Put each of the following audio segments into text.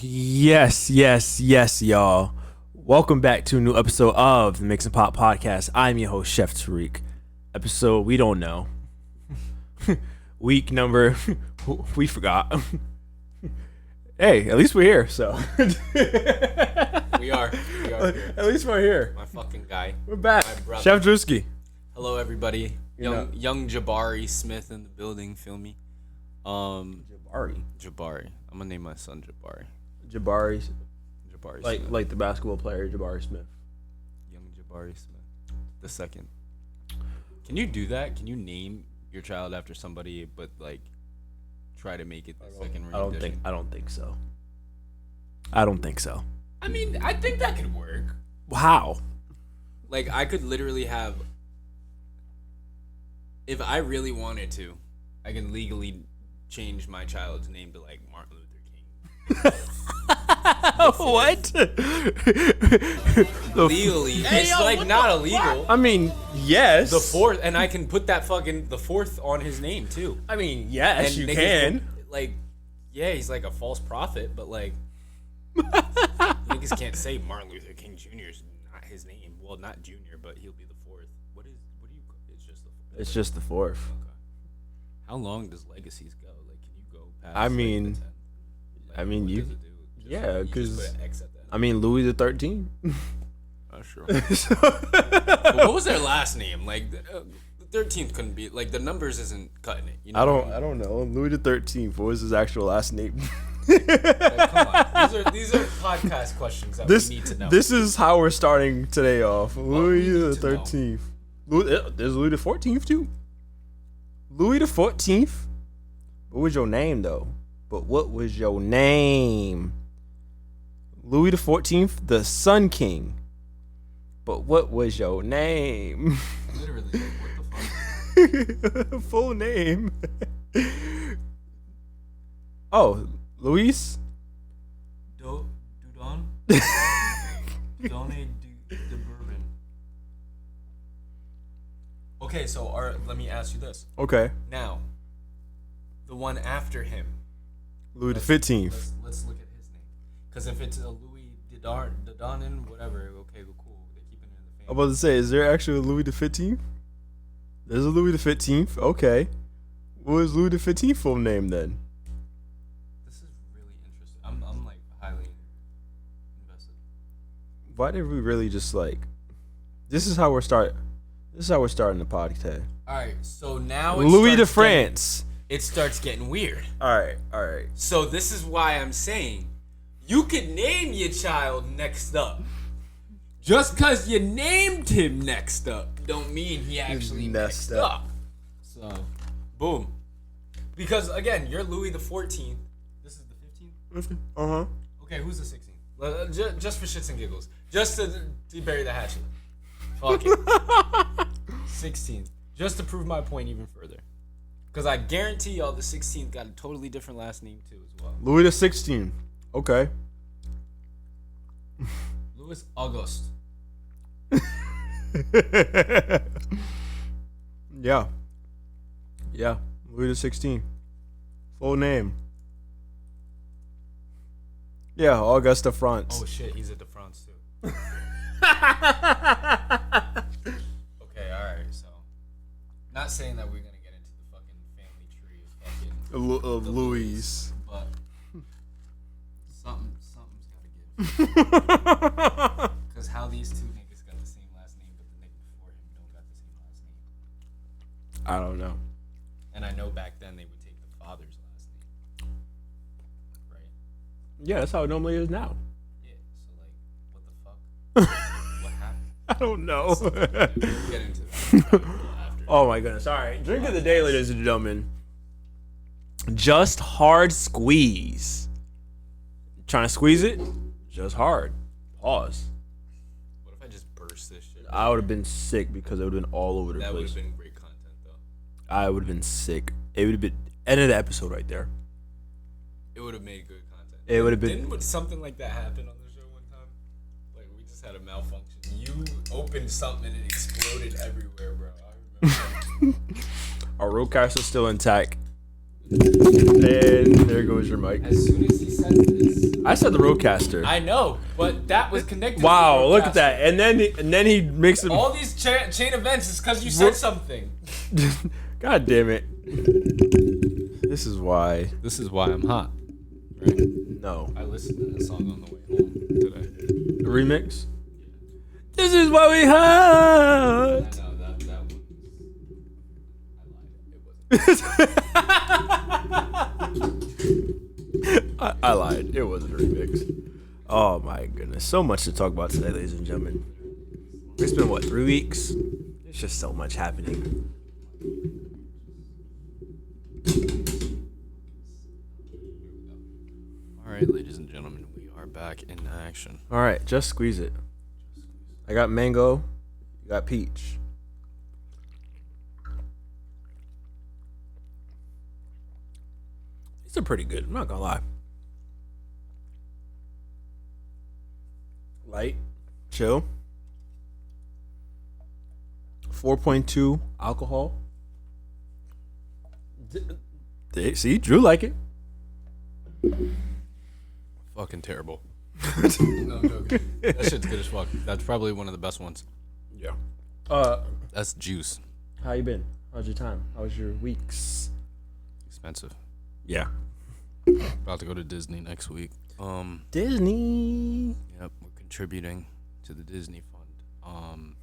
Yes, y'all. Welcome back to a new episode of the Mix and Pop Podcast. I'm your host, Chef Tarik. Episode we don't know. Week number we forgot. Hey, at least we're here. So we are here. At least we're here. My fucking guy. We're back. My brother. Chef Drewski. Hello, everybody. You Young Jabari Smith in the building. Feel me? Jabari. I'm gonna name my son Jabari. Jabari. Smith. Like the basketball player Jabari Smith. Young Jabari Smith. The second. Can you do that? Can you name your child after somebody, but like try to make it the second rendition? I don't think so. I mean, I think that could work. How? Like, I could literally have, if I really wanted to, I can legally change my child's name to like Martin Luther King. What? Legally, it's not illegal. I mean, yes. The fourth, and I can put that the fourth on his name too. I mean, yes, And you niggas can. Yeah, he's like a false prophet, but like, niggas can't say Martin Luther King Jr. is not his name. Well, not Junior, but he'll be the fourth. What do you? It's just the fourth. Okay. How long does legacies go? Like, can you go past? I mean, the 10? you. Does it do? Yeah, you because just put an X at the end. I mean, Louis the 13th. Sure. But what was their last name? Like, the 13th couldn't be like the numbers isn't cutting it. You know I don't know. Louis the 13th. What was his actual last name? Like, come on. These are podcast questions that we need to know. This is how we're starting today off. Louis we the need to know. 13th. There's Louis the 14th too. Louis the 14th. What was your name though? But what was your name? Louis the 14th, the Sun King. But what was your name? Literally, like, what the fuck? Full name. Oh, Luis? Dudon? Dudone de Bourbon. Okay, so let me ask you this. Okay. Now, the one after him. Louis the 15th. Let's look at his name. Because if it's a Louis Dodonin, whatever, okay, well, cool. They're keeping it in the family. I'm about to say, is there actually a Louis the 15th? There's a Louis the 15th. Okay. What was Louis the 15th full name then? This is really interesting. I'm like highly invested. Why did we really just like? This is how we're starting the podcast. All right, so now Louis de France. It starts getting weird. All right. So this is why I'm saying you could name your child next up. Just because you named him next up don't mean he actually next up. So, boom. Because, again, you're Louis the 14th. This is the 15th? Uh-huh. Okay, who's the 16th? Just for shits and giggles. Just to bury the hatchet. Fuck it. 16th. Just to prove my point even further. Because I guarantee y'all the 16th got a totally different last name, too, as well. Louis the 16th. Okay. Louis August. Yeah. Louis the 16th. Full name. Yeah, Auguste de France. Oh shit, he's at the France too. Okay, alright, so. Not saying that we're gonna get into the fucking family tree of Louis. But something's gotta give. Because how these two niggas got the same last name, but the nigga before him don't got the same last name. I don't know. And I know back then they would take the father's last name. Right? Yeah, that's how it normally is now. Yeah, so like, what the fuck? What happened? I don't know. We'll get into that after. Oh my goodness. All right. Drink of the day, ladies and gentlemen. Just hard squeeze. Trying to squeeze it? Just hard. Pause. What if I just burst this shit? I would have been sick because it would have been all over the That would place. have been great content, though. I would have been sick. It would have been end of the episode right there. It would have made good content. It would have been. Didn't something like that happen on the show one time? Like, we just had a malfunction. You opened something and it exploded everywhere, bro. I remember. Our roadcaster's still intact. And there goes your mic. As soon as he said this, I said the roadcaster. I know, but that was connected. Wow, to the look at that. And then he makes it. All these chain events is because you said something. God damn it. This is why I'm hot. Right? No. I listened to this song on the way home today. The remix? This is why we hot. I know that one. I lied. It wasn't a remix. Oh my goodness. So much to talk about today, ladies and gentlemen. It's been, 3 weeks? There's just so much happening. All right, ladies and gentlemen, we are back in action. All right, just squeeze it. I got mango. You got peach. These are pretty good. I'm not gonna lie. Light, chill. 4.2 alcohol. See, Drew like it. Fucking terrible. No, I'm joking. That shit's good as fuck. That's probably one of the best ones. Yeah. That's juice. How you been? How's your time? How's your weeks? Expensive. Yeah. About to go to Disney next week. Disney. Yep, we're contributing to the Disney fund.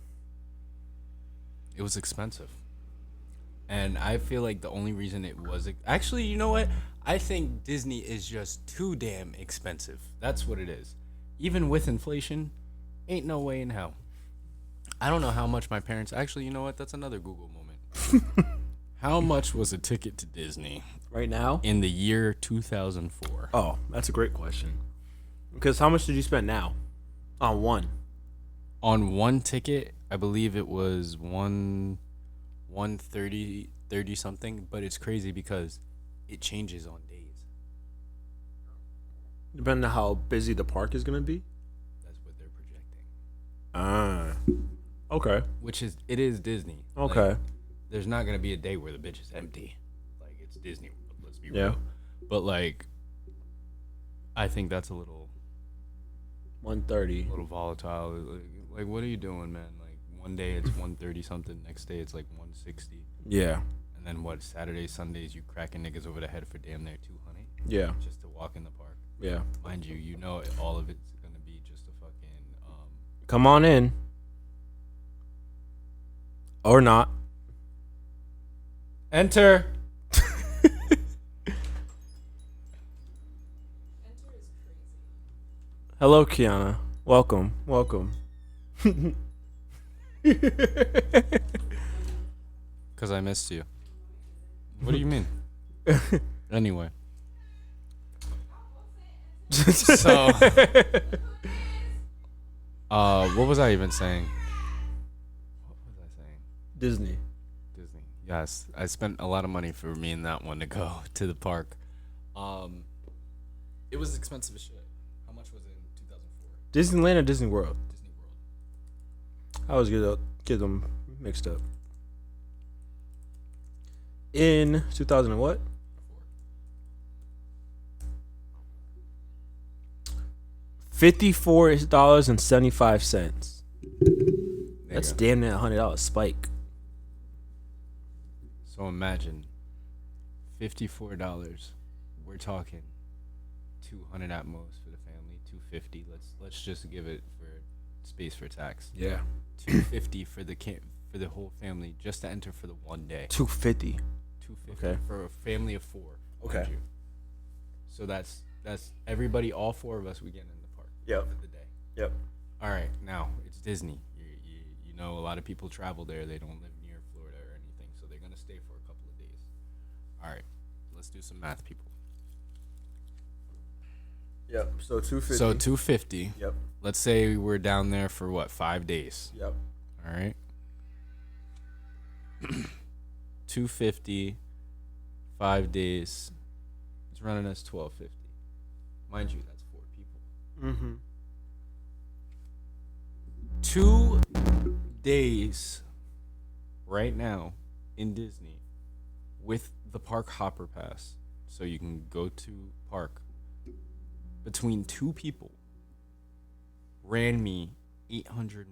It was expensive. And I feel like the only reason it was actually, you know what? I think Disney is just too damn expensive. That's what it is. Even with inflation, ain't no way in hell. I don't know how much my parents actually, you know what? That's another Google moment. How much was a ticket to Disney Right now? in the year 2004? Oh, that's a great question. Because how much did you spend now? On one. On one ticket, I believe it was 130 something, but it's crazy because it changes on days. Depending on how busy the park is gonna be. That's what they're projecting. Okay. It is Disney. Okay. Like, there's not gonna be a day where the bitch is empty. Like, it's Disney World, let's be Yeah. real. But like, I think that's a little 130. volatile. Like, what are you doing, man? Like, one day it's 130 something, next day it's like 160. Yeah. And then what? Saturdays, Sundays, you cracking niggas over the head for damn near 200 Yeah. just to walk in the park. Yeah. Mind you, you know all of it's gonna be just a fucking Come on in. Or not. enter. Hello, Kiana. Welcome. Welcome. Cause I missed you. What do you mean? Anyway. So what was I even saying? What was I saying? Disney. Disney. Yes. I spent a lot of money for me and that one to go to the park. It was expensive as shit. How much was it in 2004? Disneyland or Disney World? Disney World. I always get them mixed up. In 2000 and what? $54.75. That's damn near $100 spike. So imagine $54. We're talking 200 at most for the family. 250. Let's just give it for space for tax. Yeah. 250 for the whole family just to enter for the one day. 250. 250 Okay. for a family of 4. Okay. mind you. So that's everybody. All 4 of us we get in the park. Yep. For the day. Yep. All right. Now it's Disney. You know a lot of people travel there. They don't live near Florida or anything, so they're gonna stay for a couple of days. All right. Let's do some math, people. Yep. So 250. So 250. Yep. Let's say we're down there for what, 5 days. Yep. All right. 250, 5 days. It's running us 1250. Mind you, that's 4 people. Mm-hmm. 2 days right now in Disney with the park hopper pass so you can go to park between two people ran me $848.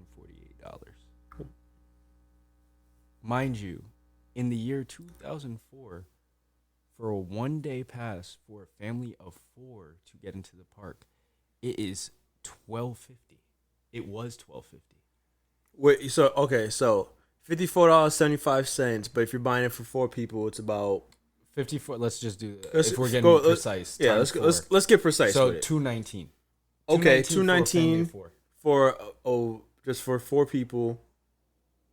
Mind you, in the year 2004, for a 1-day pass for a family of 4 to get into the park, it is $12.50. It was $12.50. Wait, so $54.75, but if you're buying it for 4 people, it's about 54. Let's just do if we're getting precise. Yeah, let's get precise. So with it. $2.19. Okay, $2.19 for just for 4 people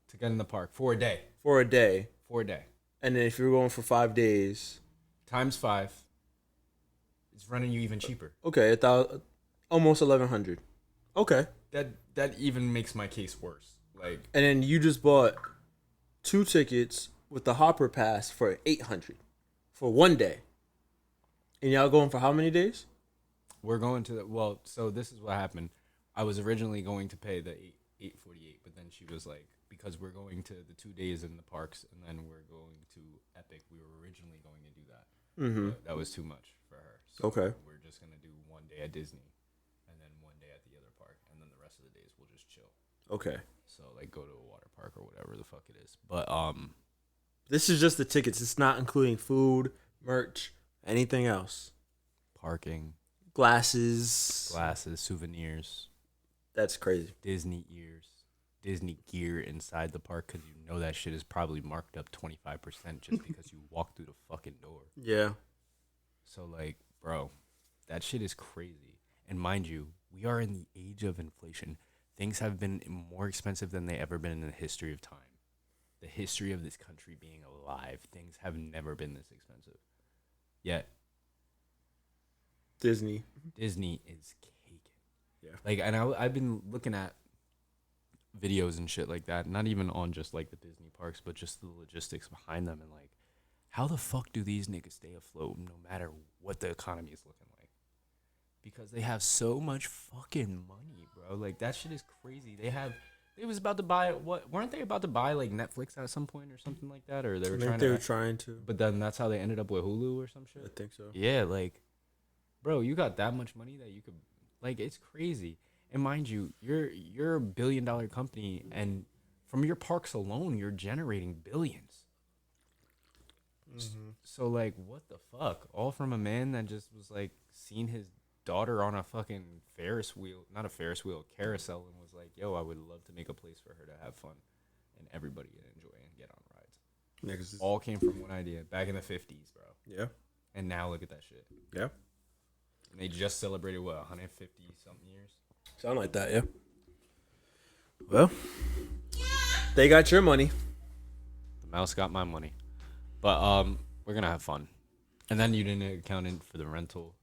to get in the park for a day. For a day. And then if you're going for 5 days, times 5, it's running you even cheaper. Okay, almost $1,100. Okay, that even makes my case worse. Like, and then you just bought 2 tickets with the Hopper Pass for $800 for 1 day. And y'all going for how many days? We're going to so this is what happened. I was originally going to pay the $848, but then she was like, because we're going to the 2 days in the parks and then we're going to Epic, we were originally going to do that. Mm-hmm. That was too much for her. So okay. We're just going to do 1 day at Disney and then 1 day at the other park. And then the rest of the days we'll just chill. Okay. So like go to a water park or whatever the fuck it is. But this is just the tickets. It's not including food, merch, anything else. Parking. Glasses, souvenirs. That's crazy. Disney ears. Disney gear inside the park, because you know that shit is probably marked up 25% just because you walk through the fucking door. Yeah. So, like, bro, that shit is crazy. And mind you, we are in the age of inflation. Things have been more expensive than they ever been in the history of time. The history of this country being alive, things have never been this expensive. Yet, Disney is caking. Yeah. Like, and I've been looking at videos and shit like that, not even on just like the Disney parks, but just the logistics behind them, and like, how the fuck do these niggas stay afloat no matter what the economy is looking like? Because they have so much fucking money, bro. Like, that shit is crazy. They was about to buy weren't they about to buy like Netflix at some point or something like that, or they were trying to. But then that's how they ended up with Hulu or some shit. I think so. Yeah, like, bro, you got that much money that you could, like, it's crazy. And mind you, you're a $1 billion company, and from your parks alone, you're generating billions. Mm-hmm. So, like, what the fuck? All from a man that just was, like, seeing his daughter on a fucking not a Ferris wheel, carousel, and was like, yo, I would love to make a place for her to have fun and everybody to enjoy and get on rides. Yeah, all came from one idea back in the 50s, bro. Yeah. And now look at that shit. Yeah. And they just celebrated, 150-something years? Sound like that, yeah. Well, they got your money. The mouse got my money. But we're going to have fun. And then you didn't account in for the rental,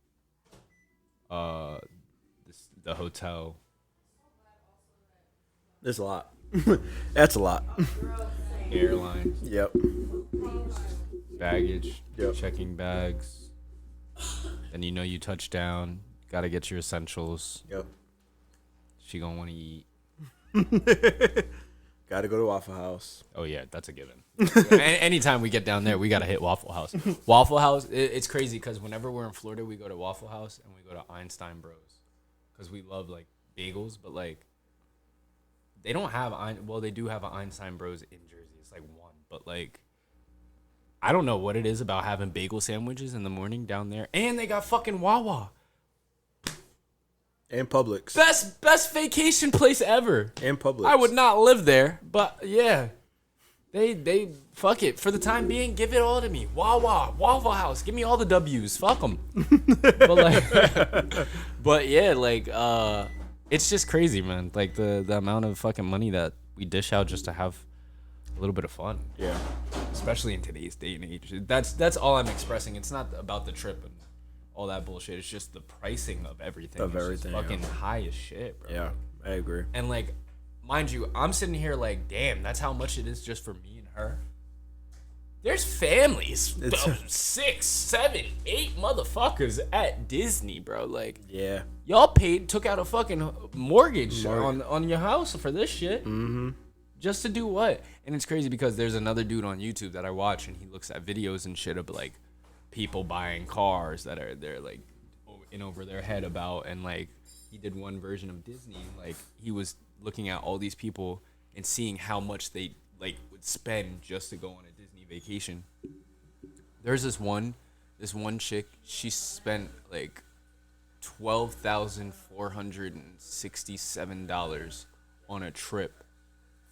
the hotel. There's a lot. That's a lot. Airlines. Yep. Baggage. Yep. Checking bags. Then you touch down. Got to get your essentials. Yep. She gonna want to eat. Gotta go to Waffle House. Oh yeah, that's a given. Anytime we get down there, we gotta hit Waffle House. Waffle House, it's crazy because whenever we're in Florida, we go to Waffle House and we go to Einstein Bros. Because we love like bagels, but like they don't have they do have an Einstein Bros in Jersey. It's like one, but like I don't know what it is about having bagel sandwiches in the morning down there, and they got fucking Wawa. And Publix. Best vacation place ever. And Publix. I would not live there, but yeah. They fuck it. For the time being, give it all to me. Wawa, Waffle House. Give me all the W's. Fuck them. But yeah, like, it's just crazy, man. Like, the amount of fucking money that we dish out just to have a little bit of fun. Yeah. Especially in today's day and age. That's all I'm expressing. It's not about the trip and all that bullshit. It's just the pricing of everything. It's everything, just fucking high as shit, bro. Yeah, I agree. And like, mind you, I'm sitting here like, damn, that's how much it is just for me and her. There's families, 6, 7, 8 motherfuckers at Disney, bro. Like, yeah, y'all took out a fucking mortgage on your house for this shit. Mm-hmm. Just to do what? And it's crazy because there's another dude on YouTube that I watch, and he looks at videos and shit of like people buying cars that they're like in over their head about, and like he did one version of Disney, like he was looking at all these people and seeing how much they like would spend just to go on a Disney vacation. There's this one chick, she spent like $12,467 on a trip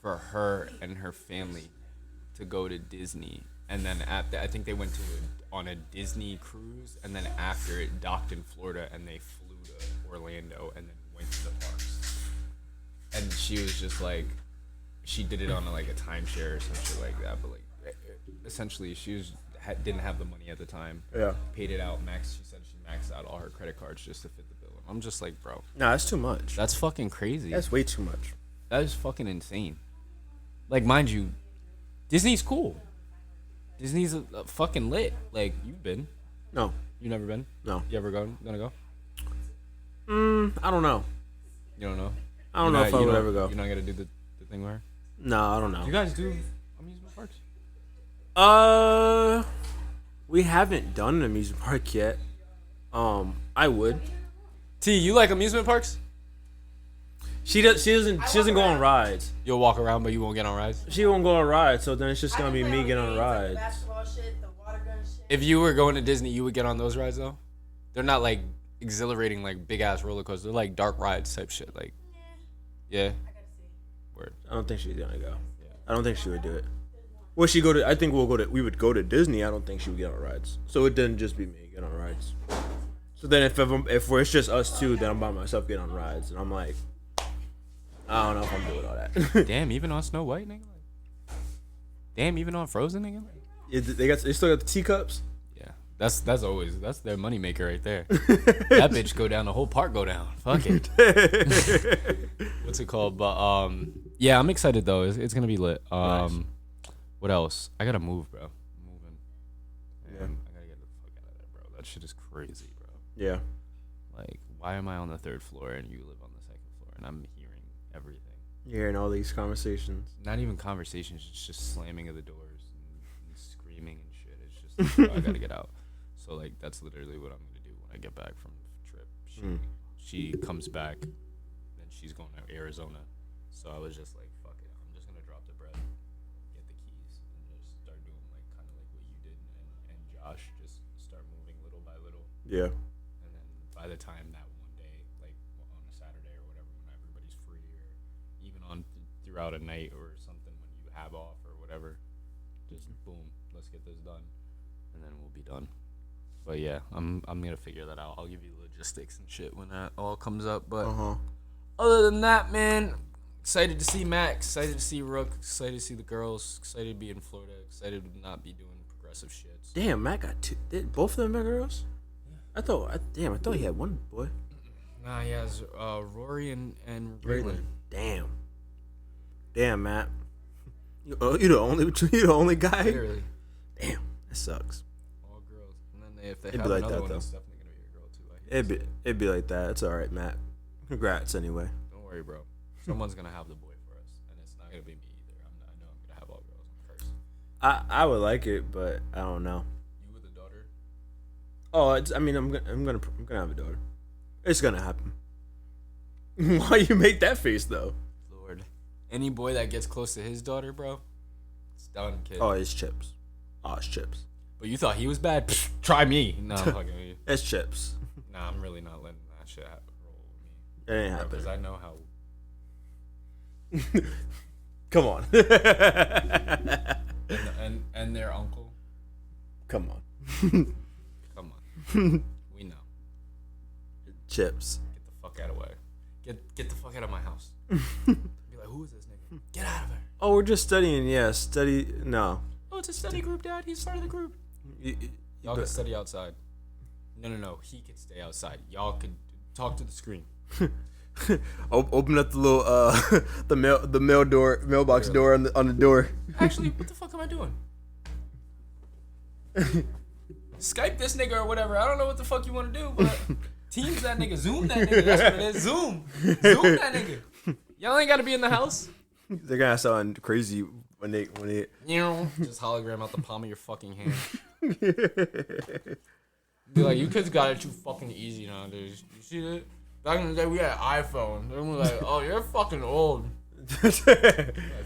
for her and her family to go to Disney. And then I think they went on a Disney cruise, and then after it docked in Florida, and they flew to Orlando and then went to the parks. And she was just like, she did it on like a timeshare or some shit like that, but like essentially she didn't have the money at the time. Yeah. Paid it out She said she maxed out all her credit cards just to fit the bill. I'm just like, bro. Nah, that's too much. That's fucking crazy. That's way too much. That is fucking insane. Like, mind you, Disney's cool. Disney's fucking lit. Like, you've been. No. You never been? No. You ever gonna go? I don't know. You don't know? I don't know if I would ever go. You're not gonna do the thing with her? No, I don't know. You guys do amusement parks? We haven't done an amusement park yet. I would. T, you like amusement parks? She doesn't go on rides. You'll walk around, but you won't get on rides? She won't go on rides, so then it's just gonna be me getting on rides. Basketball shit, the water gun shit. If you were going to Disney, you would get on those rides though? They're not like exhilarating like big ass roller coasters. They're like dark rides type shit. Like, yeah. I gotta see. Word. I don't think she's gonna go. Yeah. I don't think she would do it. Well, she go to. I think we would go to Disney. I don't think she would get on rides. So it didn't just be me get on rides. So then if it's just us two, then I'm by myself getting on rides, and I'm like, I don't know if I'm doing all that. Damn, even on Snow White, nigga. Damn, even on Frozen, nigga. They still got the teacups. Yeah, that's their moneymaker right there. That bitch go down, the whole park go down. Fuck it. What's it called? But yeah, I'm excited though. It's gonna be lit. Nice. What else? I gotta move, bro. I'm moving. Yeah. I gotta get the fuck out of there, bro. That shit is crazy, bro. Yeah. Like, why am I on the 3rd floor and you live on the 2nd floor and I'm hearing everything? You're hearing all these conversations. Not even conversations, it's just slamming of the doors and screaming and shit. It's just like, bro, I gotta get out. So like that's literally what I'm gonna do when I get back from the trip. She comes back, then she's going to Arizona. So I was just like, fuck it, I'm just gonna drop the bread, get the keys, and just start doing like kind of like what you did and Josh, just start moving little by little. Yeah. And then by the time that one day, like on a Saturday or whatever, when everybody's free, or even on throughout a night or something when you have off or whatever, just boom, let's get this done, and then we'll be done. But yeah, I'm gonna figure that out. I'll give you logistics and shit when that all comes up. But other than that, man, excited to see Matt, excited to see Rook, excited to see the girls, excited to be in Florida, excited to not be doing progressive shit. Damn, Matt got two. Both of them are girls. Yeah. I thought he had one boy. Nah, he has Rory and Raylan. Damn, Matt. You the only guy. Literally. Damn, that sucks. All girls. And then if they It'd have be like another that, one, though. it's definitely gonna be a girl too. It'd be like that. It's all right, Matt. Congrats, anyway. Don't worry, bro. Someone's gonna have the boy for us, and it's not gonna be me either. I know I'm gonna have all girls. I'm cursed. I would like it, but I don't know. You with a daughter? Oh, I'm gonna have a daughter. It's gonna happen. Why you make that face though? Lord, any boy that gets close to his daughter, bro, it's done, kid. Oh, it's Chips. It's Chips. But you thought he was bad? Pfft, try me. No, I'm fucking with you. It's Chips. Nah, I'm really not letting that shit roll with me. It ain't happening. Because I know how. Come on. and their uncle. Come on. Come on. We know. Chips. Get the fuck out of the way. Get the fuck out of my house. Be like, who is this nigga? Get out of there. Oh, we're just studying. Yeah, No. Oh, it's a study group, Dad. He's part of the group. Y'all can study outside. No. He can stay outside. Y'all could talk to the screen. Open up the little the mailbox door on the door. Actually, what the fuck am I doing? Skype this nigga or whatever. I don't know what the fuck you want to do, but Teams that nigga. Zoom that nigga. That's what it is. Zoom that nigga. Y'all ain't gotta be in the house. They're gonna sound crazy when they just hologram out the palm of your fucking hand. Be like, you kids got it too fucking easy nowadays. You see that? Back in the day, we had iPhone. They were like, oh, you're fucking old. Like,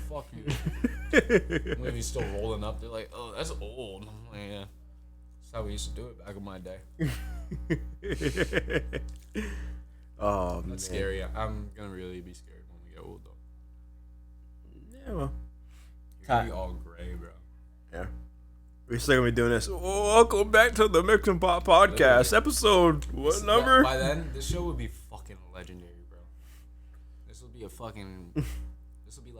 fuck you. Maybe still rolling up. They're like, oh, that's old. I'm like, yeah. That's how we used to do it back in my day. Oh, that's scary. I'm gonna really be scared when we get old, though. Yeah, well. You're gonna be all gray, bro. Yeah. We're still gonna be doing this. Welcome back to the Mix and Pop Podcast, episode what number? By then, this show would be fucking legendary, bro. This would be a fucking. This would be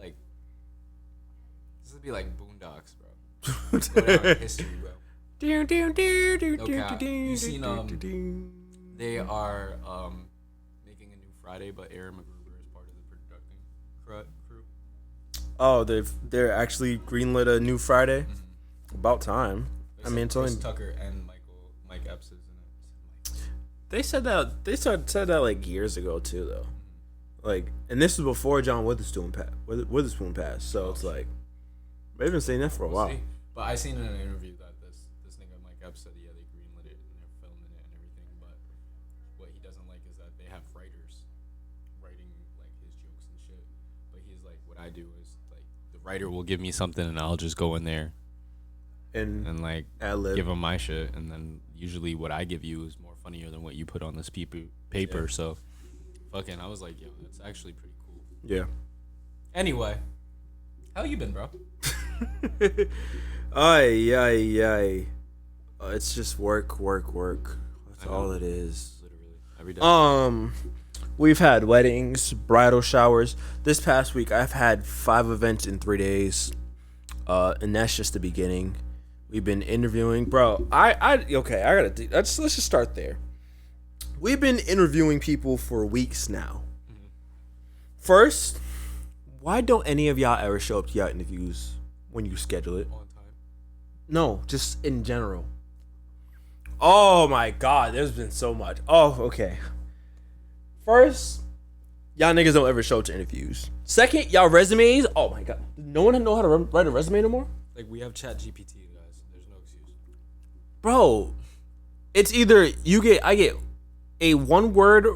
like Boondocks, bro. Go down in history, bro. No cap. You seen they are making a new Friday, but Aaron McGruber is part of the production crew. Oh, they're actually greenlit a new Friday. Mm-hmm. About time. I mean, it's only Tucker and Mike Epps is in it. They said that like years ago too, though. Like, and this was before John Witherspoon passed. So it's like they've been saying that for a while. See. But I seen in an interview that this nigga Mike Epps said, yeah, they greenlit it and they're filming it and everything. But what he doesn't like is that they have writers writing like his jokes and shit. But he's like, what I do is like the writer will give me something and I'll just go in there and like ad-lib. Give him my shit, and then usually what I give you is more funnier than what you put on this paper. Yeah. So, fucking, I was like, yo, that's actually pretty cool. Yeah. Anyway, how you been, bro? Ay. It's just work. That's all it is. Literally every day. We've had weddings, bridal showers. This past week, I've had 5 events in 3 days, and that's just the beginning. We've been interviewing, bro. Let's just start there. We've been interviewing people for weeks now. Mm-hmm. First, why don't any of y'all ever show up to y'all interviews when you schedule it? On time? No, just in general. Oh my God, there's been so much. Oh, okay. First, y'all niggas don't ever show up to interviews. Second, y'all resumes. Oh my God, no one know how to write a resume no more. Like, we have ChatGPT, guys. There's no excuse. Bro, it's either I get a 1-word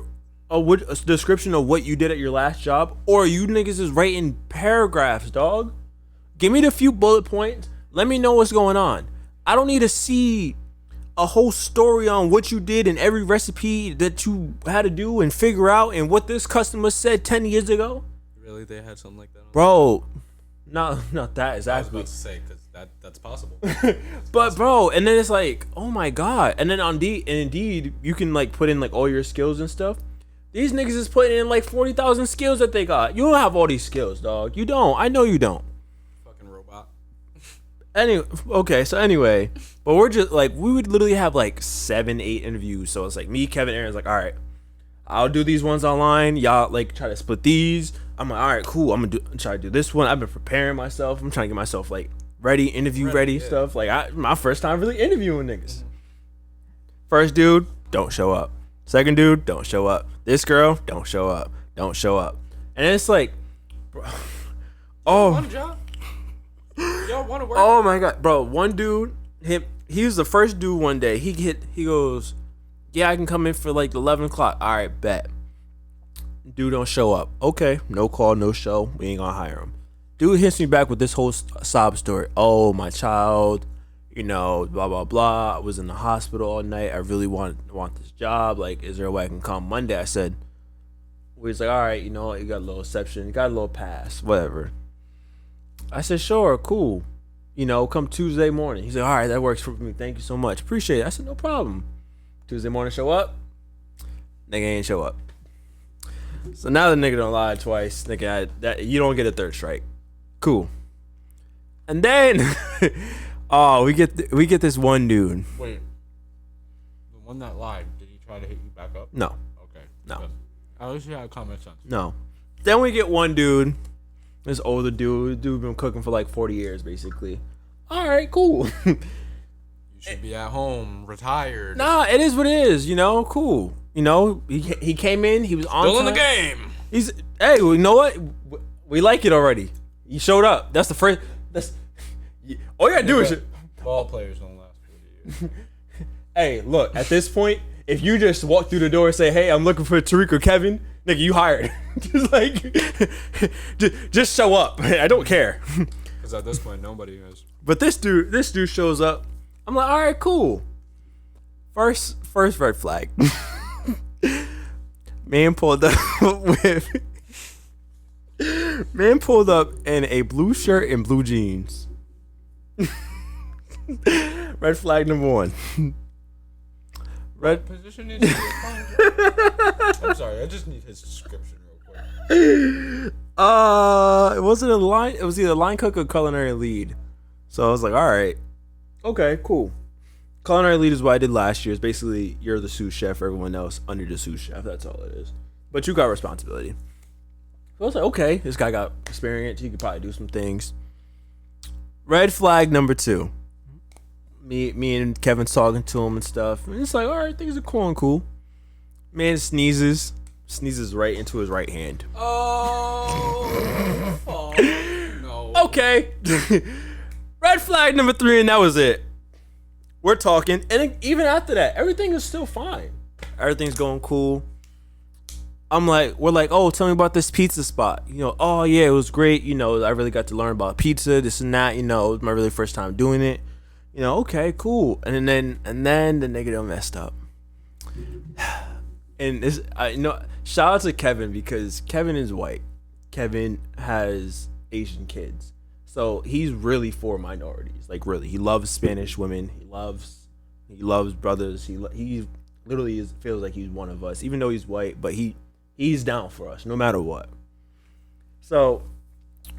a description of what you did at your last job, or you niggas is writing paragraphs, dog. Give me the few bullet points. Let me know what's going on. I don't need to see a whole story on what you did and every recipe that you had to do and figure out and what this customer said 10 years ago. Really? They had something like that on bro, not that exactly. I was about to say, because that's possible. But bro, and then it's like, oh my God. And then on Indeed, you can like put in like all your skills and stuff. These niggas is putting in like 40,000 skills that they got. You don't have all these skills, dog. You don't. I know you don't. Fucking robot. Anyway, but we're just like, we would literally have like 7-8 interviews. So it's like me, Kevin, Aaron's like, all right, I'll do these ones online. Y'all like try to split these. I'm like, all right, cool. I'm gonna try to do this one. I've been preparing myself. I'm trying to get myself like interview ready yeah. Stuff. Like my first time really interviewing niggas. First dude, don't show up. Second dude, don't show up. This girl, don't show up. And it's like, bro. Oh. Want a job? Y'all want to work? Oh my God, bro. One dude, he was the first dude one day. He goes, yeah, I can come in for like 11 o'clock. All right, bet. Dude don't show up. Okay, no call, no show. We ain't gonna hire him. Dude hits me back with this whole sob story. Oh, my child, blah, blah, blah. I was in the hospital all night. I really want this job. Like, is there a way I can come Monday? I said, we was like, all right, you got a little exception. You got a little pass, whatever. I said, sure, cool. Come Tuesday morning. He's like, all right, that works for me. Thank you so much. Appreciate it. I said, no problem. Tuesday morning, show up. Nigga ain't show up. So now the nigga don't lie twice. Nigga, you don't get a third strike. Cool. And then, we get this one dude. Wait, the one that lied, did he try to hit you back up? No. Okay. No. Good. At least you had common sense. No. Then we get one dude, this older dude been cooking for like 40 years, basically. All right, cool. You should be at home, retired. Nah, it is what it is, cool. He came in, he was on still time. In the game. Hey, well, you know what? We like it already. He showed up. That's the first. That's all you gotta do is ball players don't last 40 years. hey, look, at this point, if you just walk through the door and say, hey, I'm looking for Tarik or Kevin, nigga, you hired. Just like, just show up. I don't care. Because at this point, nobody is. But this dude shows up. I'm like, all right, cool. First red flag. Man pulled up in a blue shirt and blue jeans. Red flag number 1. Red position is. I'm sorry, I just need his description real quick. It wasn't a line. It was either line cook or culinary lead. So I was like, all right, okay, cool. Culinary lead is what I did last year. It's basically you're the sous chef, everyone else under the sous chef. That's all it is. But you got responsibility. So I was like, okay, this guy got experience. He could probably do some things. Red flag number 2. Me and Kevin talking to him and stuff. And it's like, all right, things are cool and cool. Man sneezes right into his right hand. Oh no. Okay. Red flag number 3, and that was it. We're talking, and even after that, everything is still fine. Everything's going cool. We're like, oh, tell me about this pizza spot. You know, oh yeah, it was great. You know, I really got to learn about pizza, this and that. You know, it was my really first time doing it. You know, okay, cool. And then the nigga done messed up. And this, shout out to Kevin because Kevin is white. Kevin has Asian kids, so he's really for minorities. Like really, he loves Spanish women. He loves brothers. He literally feels like he's one of us, even though he's white. But he's down for us no matter what. So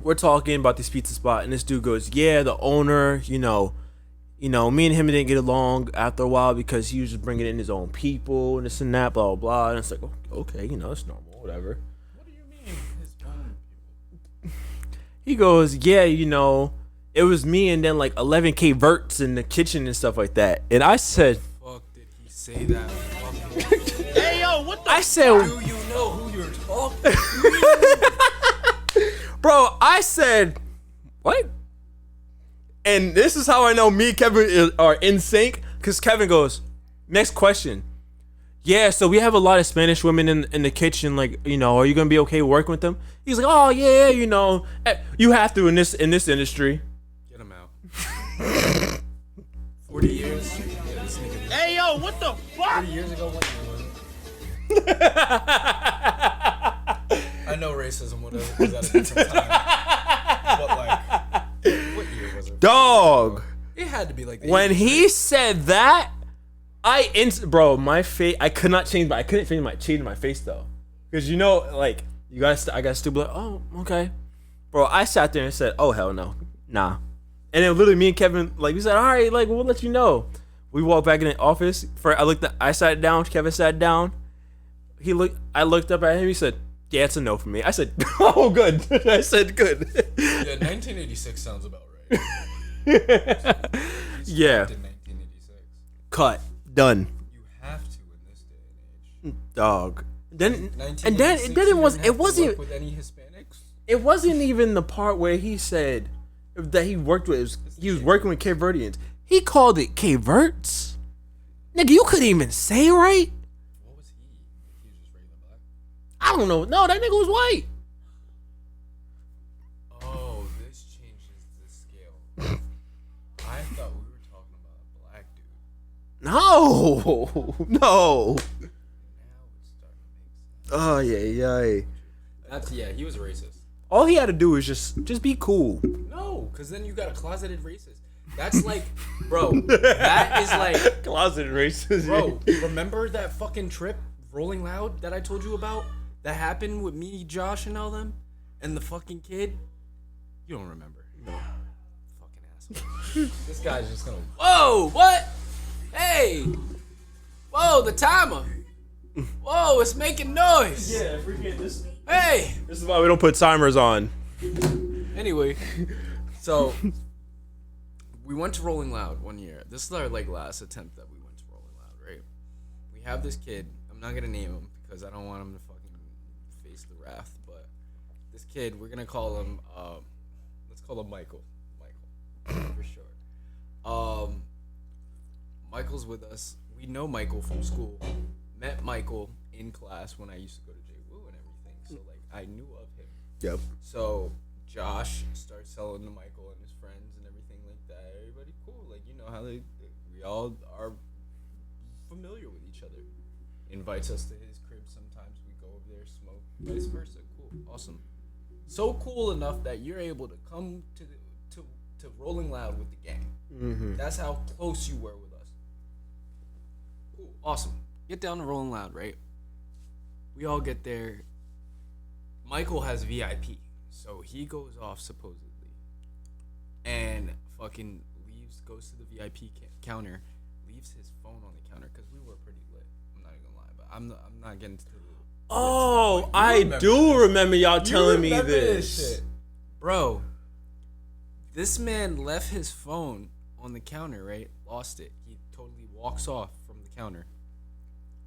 we're talking about this pizza spot, and this dude goes, "Yeah, the owner, you know, me and him didn't get along after a while because he was just bringing in his own people and this and that, blah, blah, blah." And it's like, okay, it's normal, whatever. What do you mean, his own people? He goes, yeah, it was me and then like 11K verts in the kitchen and stuff like that. And I said, fuck did he say that? Hey, yo, what the I said, do you know who you're talking to? Bro, I said, what? And this is how I know me and Kevin are in sync. Because Kevin goes, next question. Yeah, so we have a lot of Spanish women in the kitchen. Like, are you going to be okay working with them? He's like, oh, yeah, you have to in this industry. Get him out. 40 years? Yeah, this nigga. Hey, yo, what the fuck? 40 years ago, what year was it? I know racism was at a different time. But, like, what year was it? Dog. It had to be like the When 80s. he said that, bro, my face, I couldn't change my face though. Because I got stupid like, oh, okay. Bro, I sat there and said, oh, hell no. Nah. And then literally me and Kevin, like, we said, all right, like, we'll let you know. We walked back in the office. I sat down, Kevin sat down. I looked up at him, he said, yeah, it's a no for me. I said, oh, good. I said, good. Yeah, 1986 sounds about right. Yeah. In 1986. Cut. Done. You have to in this day and age. Dog. Then It wasn't with any Hispanics. It wasn't even the part where he said that he worked with. He was working with Cape Verdeans. He called it Cape Verts. Nigga, you couldn't even say it right. What was he? He was just regular black. I don't know. No, that nigga was white. Oh, this changes the scale. I thought we were talking about a black dude. No. Now it's starting to make sense. Oh yeah. He was racist. All he had to do was just be cool. No, because then you got a closeted racist. That's like, bro, that is like, Closet racist. bro, remember that fucking trip, Rolling Loud, that I told you about? That happened with me, Josh, and all them? And the fucking kid? You don't remember. No. Fucking asshole. This guy's just gonna, whoa, what? Hey! Whoa, the timer! Whoa, it's making noise! Yeah, freaking this. Hey! This is why we don't put timers on. Anyway, so we went to Rolling Loud one year. This is our last attempt that we went to Rolling Loud, right? We have this kid. I'm not gonna name him because I don't want him to fucking face the wrath. But this kid, we're gonna call him. Let's call him Michael. For sure. Michael's with us. We know Michael from school. Met Michael in class when I used to go to JWU and everything. So like I knew of him. Yep. So Josh started selling to Michael and his friends and everything like that. Everybody cool. Like you know how we all are familiar with each other. Invites us to his crib sometimes. We go over there, smoke, vice versa. Cool. Awesome. So cool enough that you're able to come to Rolling Loud with the gang. Mm-hmm. That's how close you were with us. Cool. Awesome. Get down to Rolling Loud, right? We all get there. Michael has VIP, so he goes off supposedly, and fucking goes to the VIP counter, leaves his phone on the counter because we were pretty lit. I'm not even gonna lie, but I'm not getting to the. Oh, I do remember y'all telling me this this, shit. Bro. This man left his phone on the counter, right? Lost it. He totally walks off from the counter.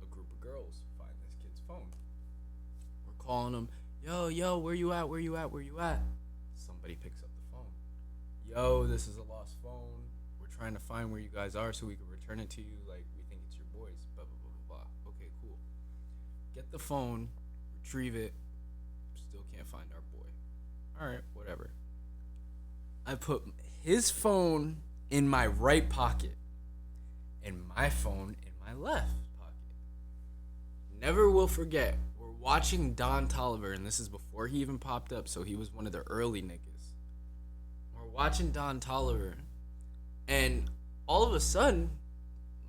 A group of girls find this kid's phone. We're calling him, yo, where you at? Somebody picks up the phone. Yo, this is a lost phone. We're trying to find where you guys are so we can return it to you. Like, we think it's your boys. Blah, blah, blah, blah. Okay, cool. Get the phone, retrieve it. Still can't find our boy. All right, whatever. I put his phone in my right pocket and my phone in my left pocket. Never will forget, we're watching Don Tolliver, and this is before he even popped up, so he was one of the early niggas. We're watching Don Tolliver, and all of a sudden,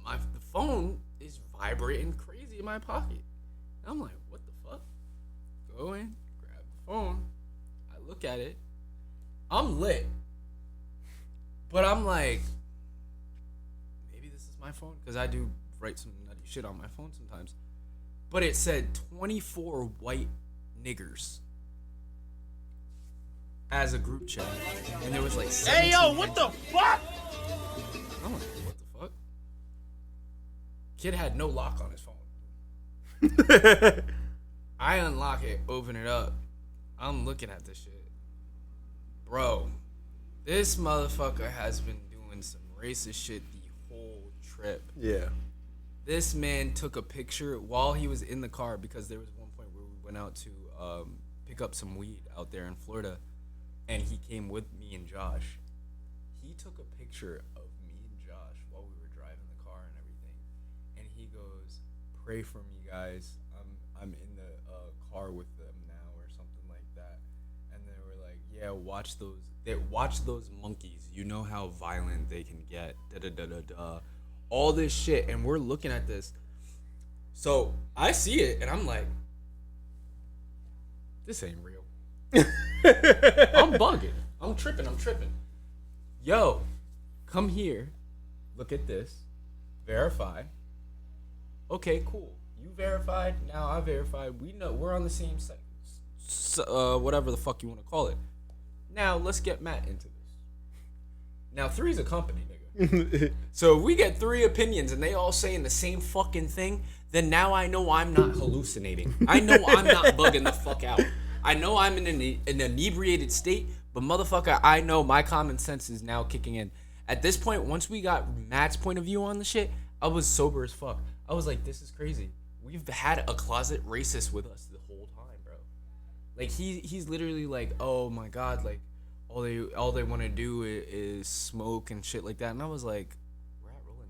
the phone is vibrating crazy in my pocket. And I'm like, what the fuck? Go in, grab the phone. I look at it. I'm lit. But I'm like, maybe this is my phone, because I do write some nutty shit on my phone sometimes. But it said 24 white niggers as a group chat, and there was like 17 Hey, yo, what the fuck? I'm like, what the fuck? Kid had no lock on his phone. I unlock it, open it up. I'm looking at this shit. Bro, this motherfucker has been doing some racist shit the whole trip. Yeah. This man took a picture while he was in the car, because there was one point where we went out to pick up some weed out there in Florida, and he came with me and Josh. He took a picture of me and Josh while we were driving the car and everything, and he goes, "Pray for me, guys. I'm in the car with them now," or something like that. And they were like, "Yeah, watch those monkeys. You know how violent they can get." Da da da da da. All this shit, and we're looking at this. So I see it, and I'm like, this ain't real. I'm bugging. I'm tripping. Yo, come here. Look at this. Verify. Okay, cool. You verified. Now I verified. We know we're on the same site. Whatever the fuck you want to call it. Now let's get Matt into this. Now 3's a company, nigga. So if we get 3 opinions and they all saying the same fucking thing, then now I know I'm not hallucinating. I know I'm not bugging the fuck out. I know I'm in an inebriated state, but motherfucker, I know my common sense is now kicking in. At this point, once we got Matt's point of view on the shit, I was sober as fuck. I was like, this is crazy. We've had a closet racist with us the whole time, bro. Like he's literally like, oh my god, like all they want to do is smoke and shit like that. And I was like, we're at Rolling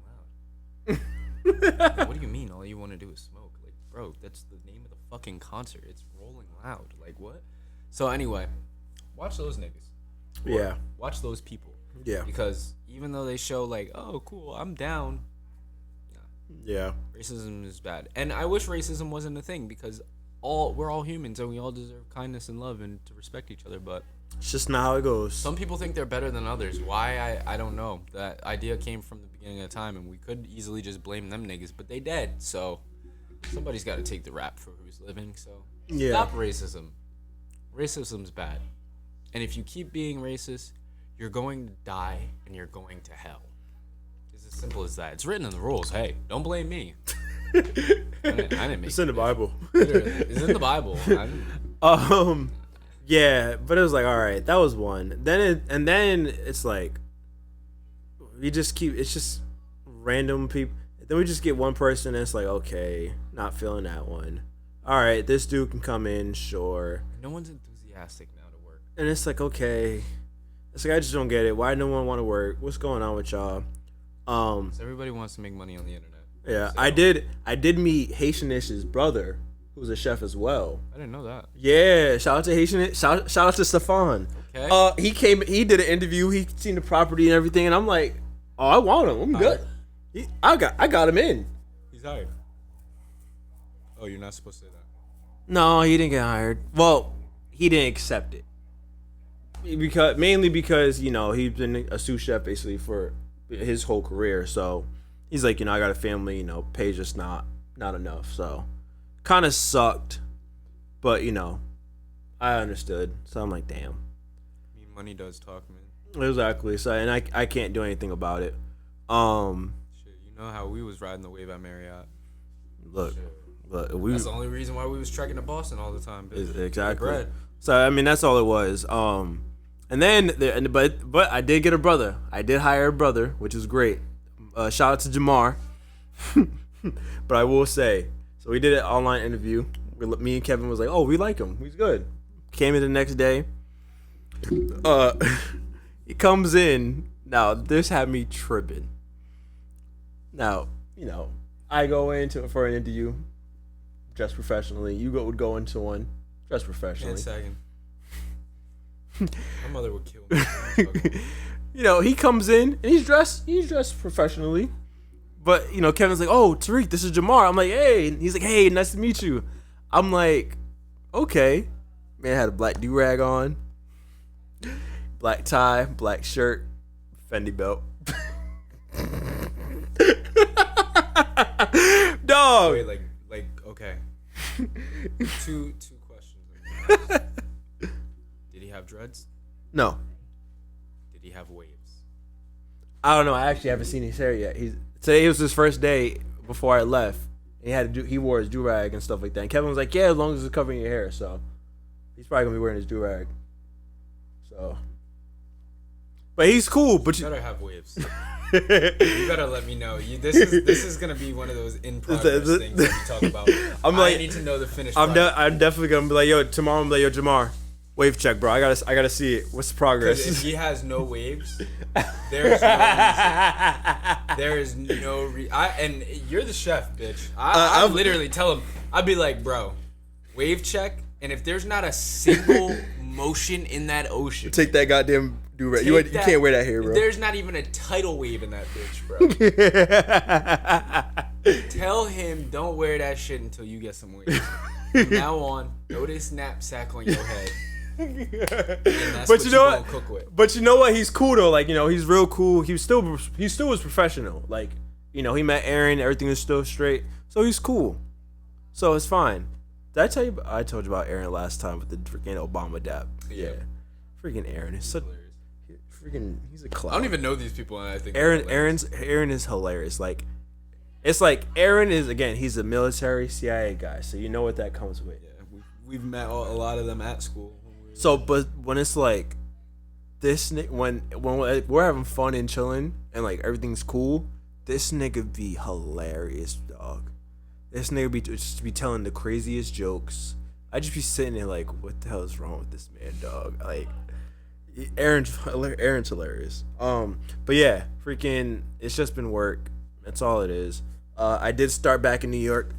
Loud. Like, what do you mean all you want to do is smoke? Like, bro, that's the name of the fucking concert. It's Rolling Loud. Like, what? So anyway, watch those niggas. Yeah. Watch those people. Yeah. Because even though they show like, oh, cool, I'm down. Nah. Yeah. Racism is bad. And I wish racism wasn't a thing, because we're all humans and we all deserve kindness and love and to respect each other, but It's just not how it goes. some people think they're better than others. Why? I don't know. That idea came from the beginning of time, and we could easily just blame them niggas, but they dead. So somebody's got to take the rap for who's living. So stop racism. Racism's bad. And if you keep being racist, you're going to die and you're going to hell. It's as simple as that. It's written in the rules. Hey, don't blame me. I didn't make It's in the Bible. Literally, it's in the Bible. Yeah, but it was like, all right, that was one. Then it's like, we just keep. It's just random people. Then we just get one person, and it's like, okay, not feeling that one. All right, this dude can come in, sure. No one's enthusiastic now to work. And it's like, okay, it's like I just don't get it. Why no one want to work? What's going on with y'all? So everybody wants to make money on the internet. Yeah, So, I did meet Haitianish's brother, who's a chef as well. I didn't know that. Yeah, shout out to Haitian. Shout out to Stefan. Okay. He did an interview. He seen the property and everything, and I'm like, oh, I want him. I'm good. I got him in. He's hired. Oh, you're not supposed to say that. No, he didn't get hired. Well, he didn't accept it mainly because he's been a sous chef basically for his whole career. So he's like, I got a family. Pay just not enough. So kind of sucked, but I understood. So I'm like, damn. I mean, money does talk, man. Exactly. So and I can't do anything about it. Shit, you know how we was riding the wave at Marriott. Look, that's the only reason why we was trekking to Boston all the time. Bitch. Exactly. Bread. So I mean, that's all it was. And then but I did get a brother. I did hire a brother, which is great. Shout out to Jamar. But I will say, so we did an online interview. Me and Kevin was like, oh, we like him. He's good. Came in the next day. He comes in. Now this had me tripping. Now I go into for an interview, dressed professionally. You would go into one, dressed professionally. Second. My mother would kill me. He comes in and he's dressed professionally. But Kevin's like, oh, Tarik, this is Jamar. I'm like, hey. And he's like, hey, nice to meet you. I'm like, okay. Man had a black do-rag on, black tie, black shirt, Fendi belt. Dog. Wait, like, okay. Two questions. Did he have dreads? No. Did he have waves? I don't know. I actually haven't seen his hair yet. Today was his first day before I left. He wore his do-rag and stuff like that. And Kevin was like, yeah, as long as it's covering your hair. So he's probably gonna be wearing his do-rag. So, but he's cool. But you better have waves. You better let me know. This is gonna be one of those in progress things that we talk about. I need to know the finished product. I'm definitely gonna be like, yo, tomorrow I'm like, yo, Jamar, wave check, bro. I gotta see it. What's the progress? If he has no waves, there's no reason. There is no reason. And you're the chef, bitch. I literally tell him. I'd be like, bro, wave check, and if there's not a single motion in that ocean, take that goddamn do-rag. You can't wear that here, bro. There's not even a tidal wave in that bitch, bro. Tell him don't wear that shit until you get some waves. From now on, throw this knapsack on your head. But you know what? Cook with. But you know what? He's cool though. Like he's real cool. He still was professional. Like he met Aaron. Everything is still straight. So he's cool. So it's fine. Did I tell you? I told you about Aaron last time with the freaking Obama dap. Yeah. Freaking Aaron is such. He's a clown. I don't even know these people, and I think Aaron is hilarious. Like, it's like Aaron is he's a military CIA guy, so you know what that comes with. Yeah, we've met a lot of them at school. So, but when it's like this, when we're having fun and chilling and like everything's cool, this nigga be hilarious, dog. This nigga be telling the craziest jokes. I just be sitting there like, what the hell is wrong with this man, dog? Like. Aaron's hilarious. But yeah, freaking, it's just been work. That's all it is. I did start back in New York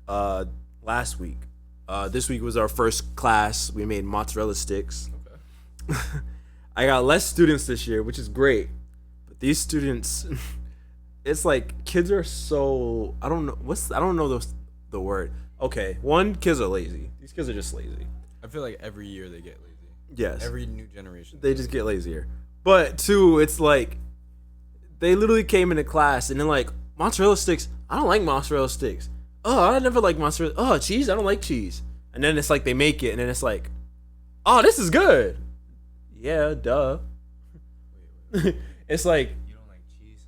last week. This week was our first class. We made mozzarella sticks. Okay. I got less students this year, which is great. But these students, it's like kids are so I don't know the word. Okay, one, kids are lazy. These kids are just lazy. I feel like every year they get lazy. Yes. Every new generation. They just get lazier. But two, it's like they literally came into class and then like mozzarella sticks. I don't like mozzarella sticks. Oh, I never like mozzarella. Oh, cheese. I don't like cheese. And then it's like they make it and then it's like, oh, this is good. Yeah, duh. Wait. It's like you don't like cheese.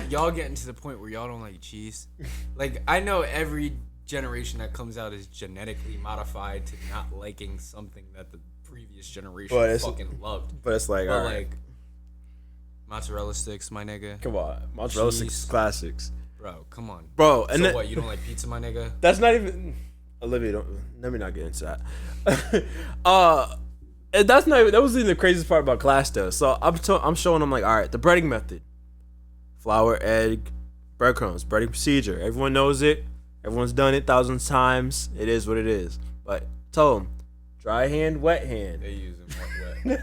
y'all getting to the point where y'all don't like cheese. Like I know every generation that comes out is genetically modified to not liking something that the previous generation fucking loved. But it's like, all right. Like, Mozzarella sticks, my nigga. Come on, mozzarella sticks classics, bro. Come on, bro. And so what? You don't like pizza, my nigga? That's not even Olivia. Let me not get into that. And that's not. That wasn't even the craziest part about class though. So I'm showing them like, all right, the breading method: flour, egg, breadcrumbs, breading procedure. Everyone knows it. Everyone's done it thousands of times. It is what it is. But tell them, dry hand, wet hand. They use them wet.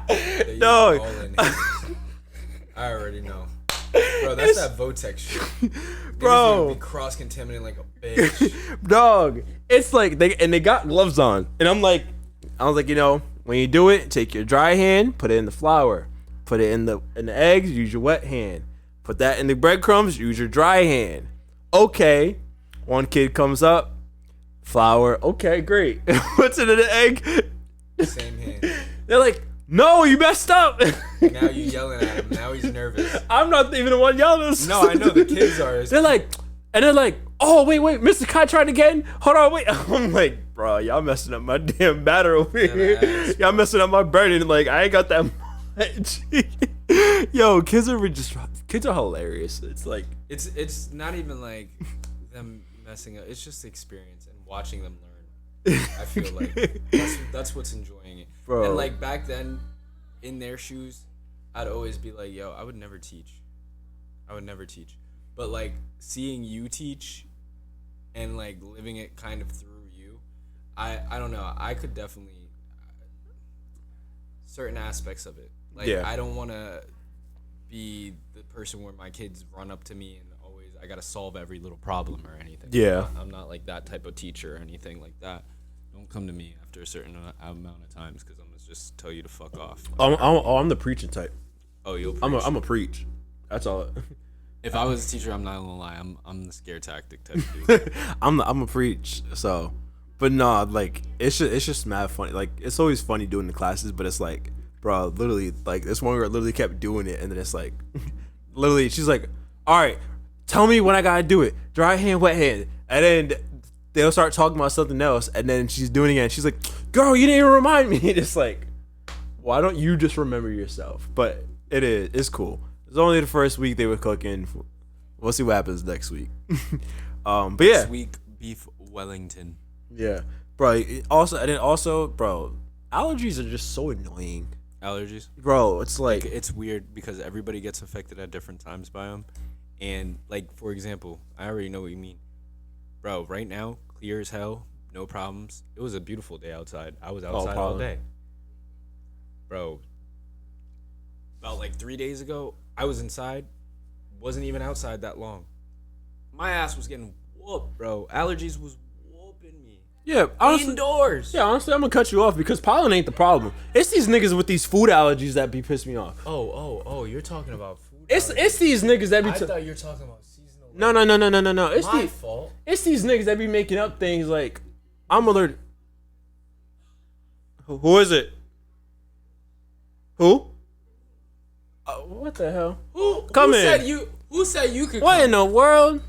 They No. use them all in hands. I already know. Bro, that's that Votex shit. Bro. Be cross-contaminating like a bitch. Dog. It's like they got gloves on. And I was like, when you do it, take your dry hand, put it in the flour. Put it in the eggs, use your wet hand. Put that in the breadcrumbs, use your dry hand. Okay. One kid comes up, flour. Okay, great. Puts it in the egg. Same hand. They're like, no, you messed up. Now you yelling at him. Now he's nervous. I'm not even the one yelling. No, I know the kids are. They're like, oh, wait, Mr. Kai tried again? Hold on, wait. I'm like, bro, y'all messing up my damn batter over here. Y'all messing up my burning. Like, I ain't got that much. Yo, kids are hilarious. It's like, it's not even like them messing up. It's just experience and watching them learn. I feel like that's what's enjoying it. Bro. And like back then, in their shoes, I'd always be like, yo, I would never teach. But like seeing you teach and like living it kind of through you, I don't know. I could definitely certain aspects of it. Like Yeah. I don't want to be the person where my kids run up to me and always I got to solve every little problem or anything. Yeah. I'm not like that type of teacher or anything like that. Don't come to me after a certain amount of times because I'm gonna just tell you to fuck off. I'm the preaching type. Oh, you'll preach. I'm a preach. That's all. If I was a teacher, I'm not gonna lie. I'm the scare tactic type dude. I'm a preach. So, but no, like it's just mad funny. Like it's always funny doing the classes, but it's like, bro, literally, like this one girl literally kept doing it, and then it's like, literally, she's like, all right, tell me when I gotta do it. Dry hand, wet hand, and then they'll start talking about something else, and then she's doing it again. She's like, girl, you didn't even remind me. It's like, why don't you just remember yourself? But it's cool. It's only the first week they were cooking. We'll see what happens next week. But yeah, This week, beef Wellington. yeah, bro. Also, bro, allergies are just so annoying, Allergies. bro. It's like, It's weird because everybody gets affected at different times by them. And like for example, I already know what you mean, bro. Right now, clear as hell, no problems. It was a beautiful day outside. I was outside all day, bro. About like 3 days ago, I was inside. Wasn't even outside that long. My ass was getting whooped, bro. Allergies was whooping me. yeah, honestly, Indoors. yeah. Honestly, I'm gonna cut you off because pollen ain't the problem. It's these niggas with these food allergies that be pissing me off. Oh, you're talking about food. It's these niggas that be. I thought you were talking about seasonal. No. It's My these. fault. It's these niggas that be making up things like, I'm allergic. Who is it? Who? What the hell? Come in. Who said you could? What in the world?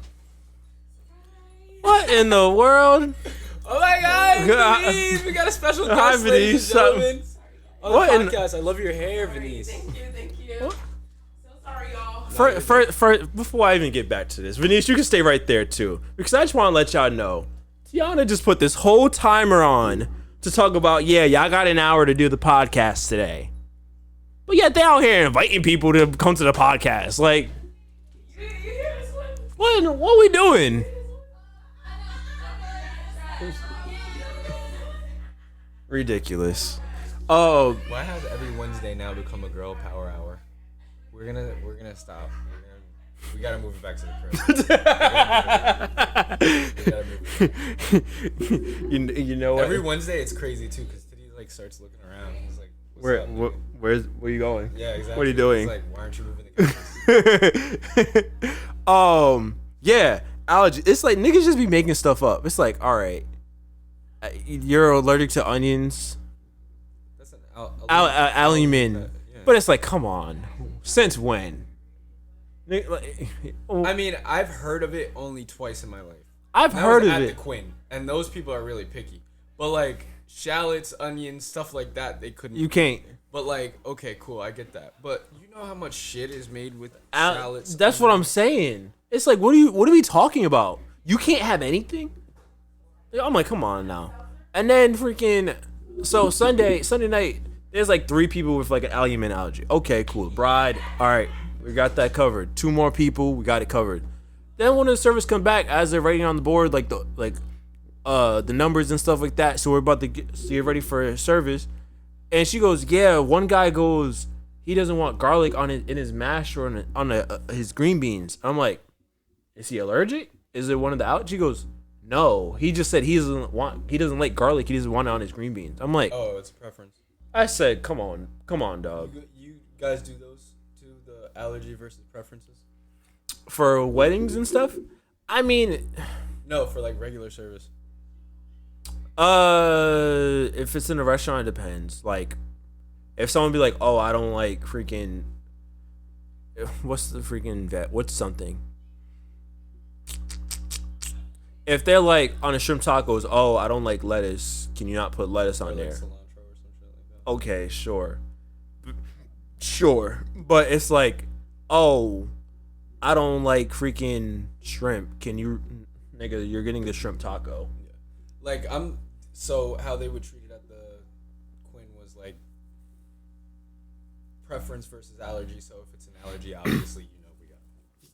What in the world? Oh my God, God. Venice, we got a special Hi, guest, ladies Venice. and gentlemen. On What the in- podcast, I love your hair, Venice. Thank you. So sorry, y'all. First, before I even get back to this, Venice, you can stay right there too, because I just want to let y'all know, Tiana just put this whole timer on to talk about, yeah, y'all got an hour to do the podcast today, but yet they out here inviting people to come to the podcast. Like, You hear this one? what we doing? Ridiculous. Oh, Why has every Wednesday now become a girl power hour? We're gonna stop. We gotta move it back to the crib. you know what? Every Wednesday it's crazy too, cause Titty like starts looking around. He's like, What's up, where you going? Yeah, exactly. What are you doing? He's like, why aren't you moving the couches? Yeah, allergy. It's like niggas just be making stuff up. It's like, all right, you're allergic to onions, That's an aluminium, yeah. but it's like, come on, since when? I mean, I've heard of it only twice in my life. I've That heard was of at it. the Quinn, and those people are really picky. But like shallots, onions, stuff like that, they couldn't. You can't. But like, okay, cool, I get that. But you know how much shit is made with salads? That's what I'm saying. It's like, what are we talking about? You can't have anything? I'm like, come on now. And then freaking, so Sunday night, there's like 3 people with like an albumin allergy. Okay, cool. Bride, all right, we got that covered. 2 more people, we got it covered. Then when the servers come back, as they're writing on the board, like the numbers and stuff like that. So we're about to get ready for service. And she goes, yeah, one guy goes, he doesn't want garlic in his mash or on his green beans. I'm like, is he allergic? Is it one of the out? She goes, no. He just said he doesn't like garlic. He doesn't want it on his green beans. I'm like, oh, it's a preference. I said, come on, dog. You guys do those too, the allergy versus preferences? For weddings and stuff? I mean, no, for like regular service. If it's in a restaurant, it depends. Like, if someone be like, oh, I don't like freaking, what's something? If they're like on a shrimp tacos, oh, I don't like lettuce. Can you not put lettuce on there? Cilantro or some shit like that. Okay, sure. But it's like, oh, I don't like freaking shrimp. Can you, nigga, you're getting the shrimp taco. Yeah. Like, so how they would treat it at the Quinn was like preference versus allergy. So if it's an allergy, obviously,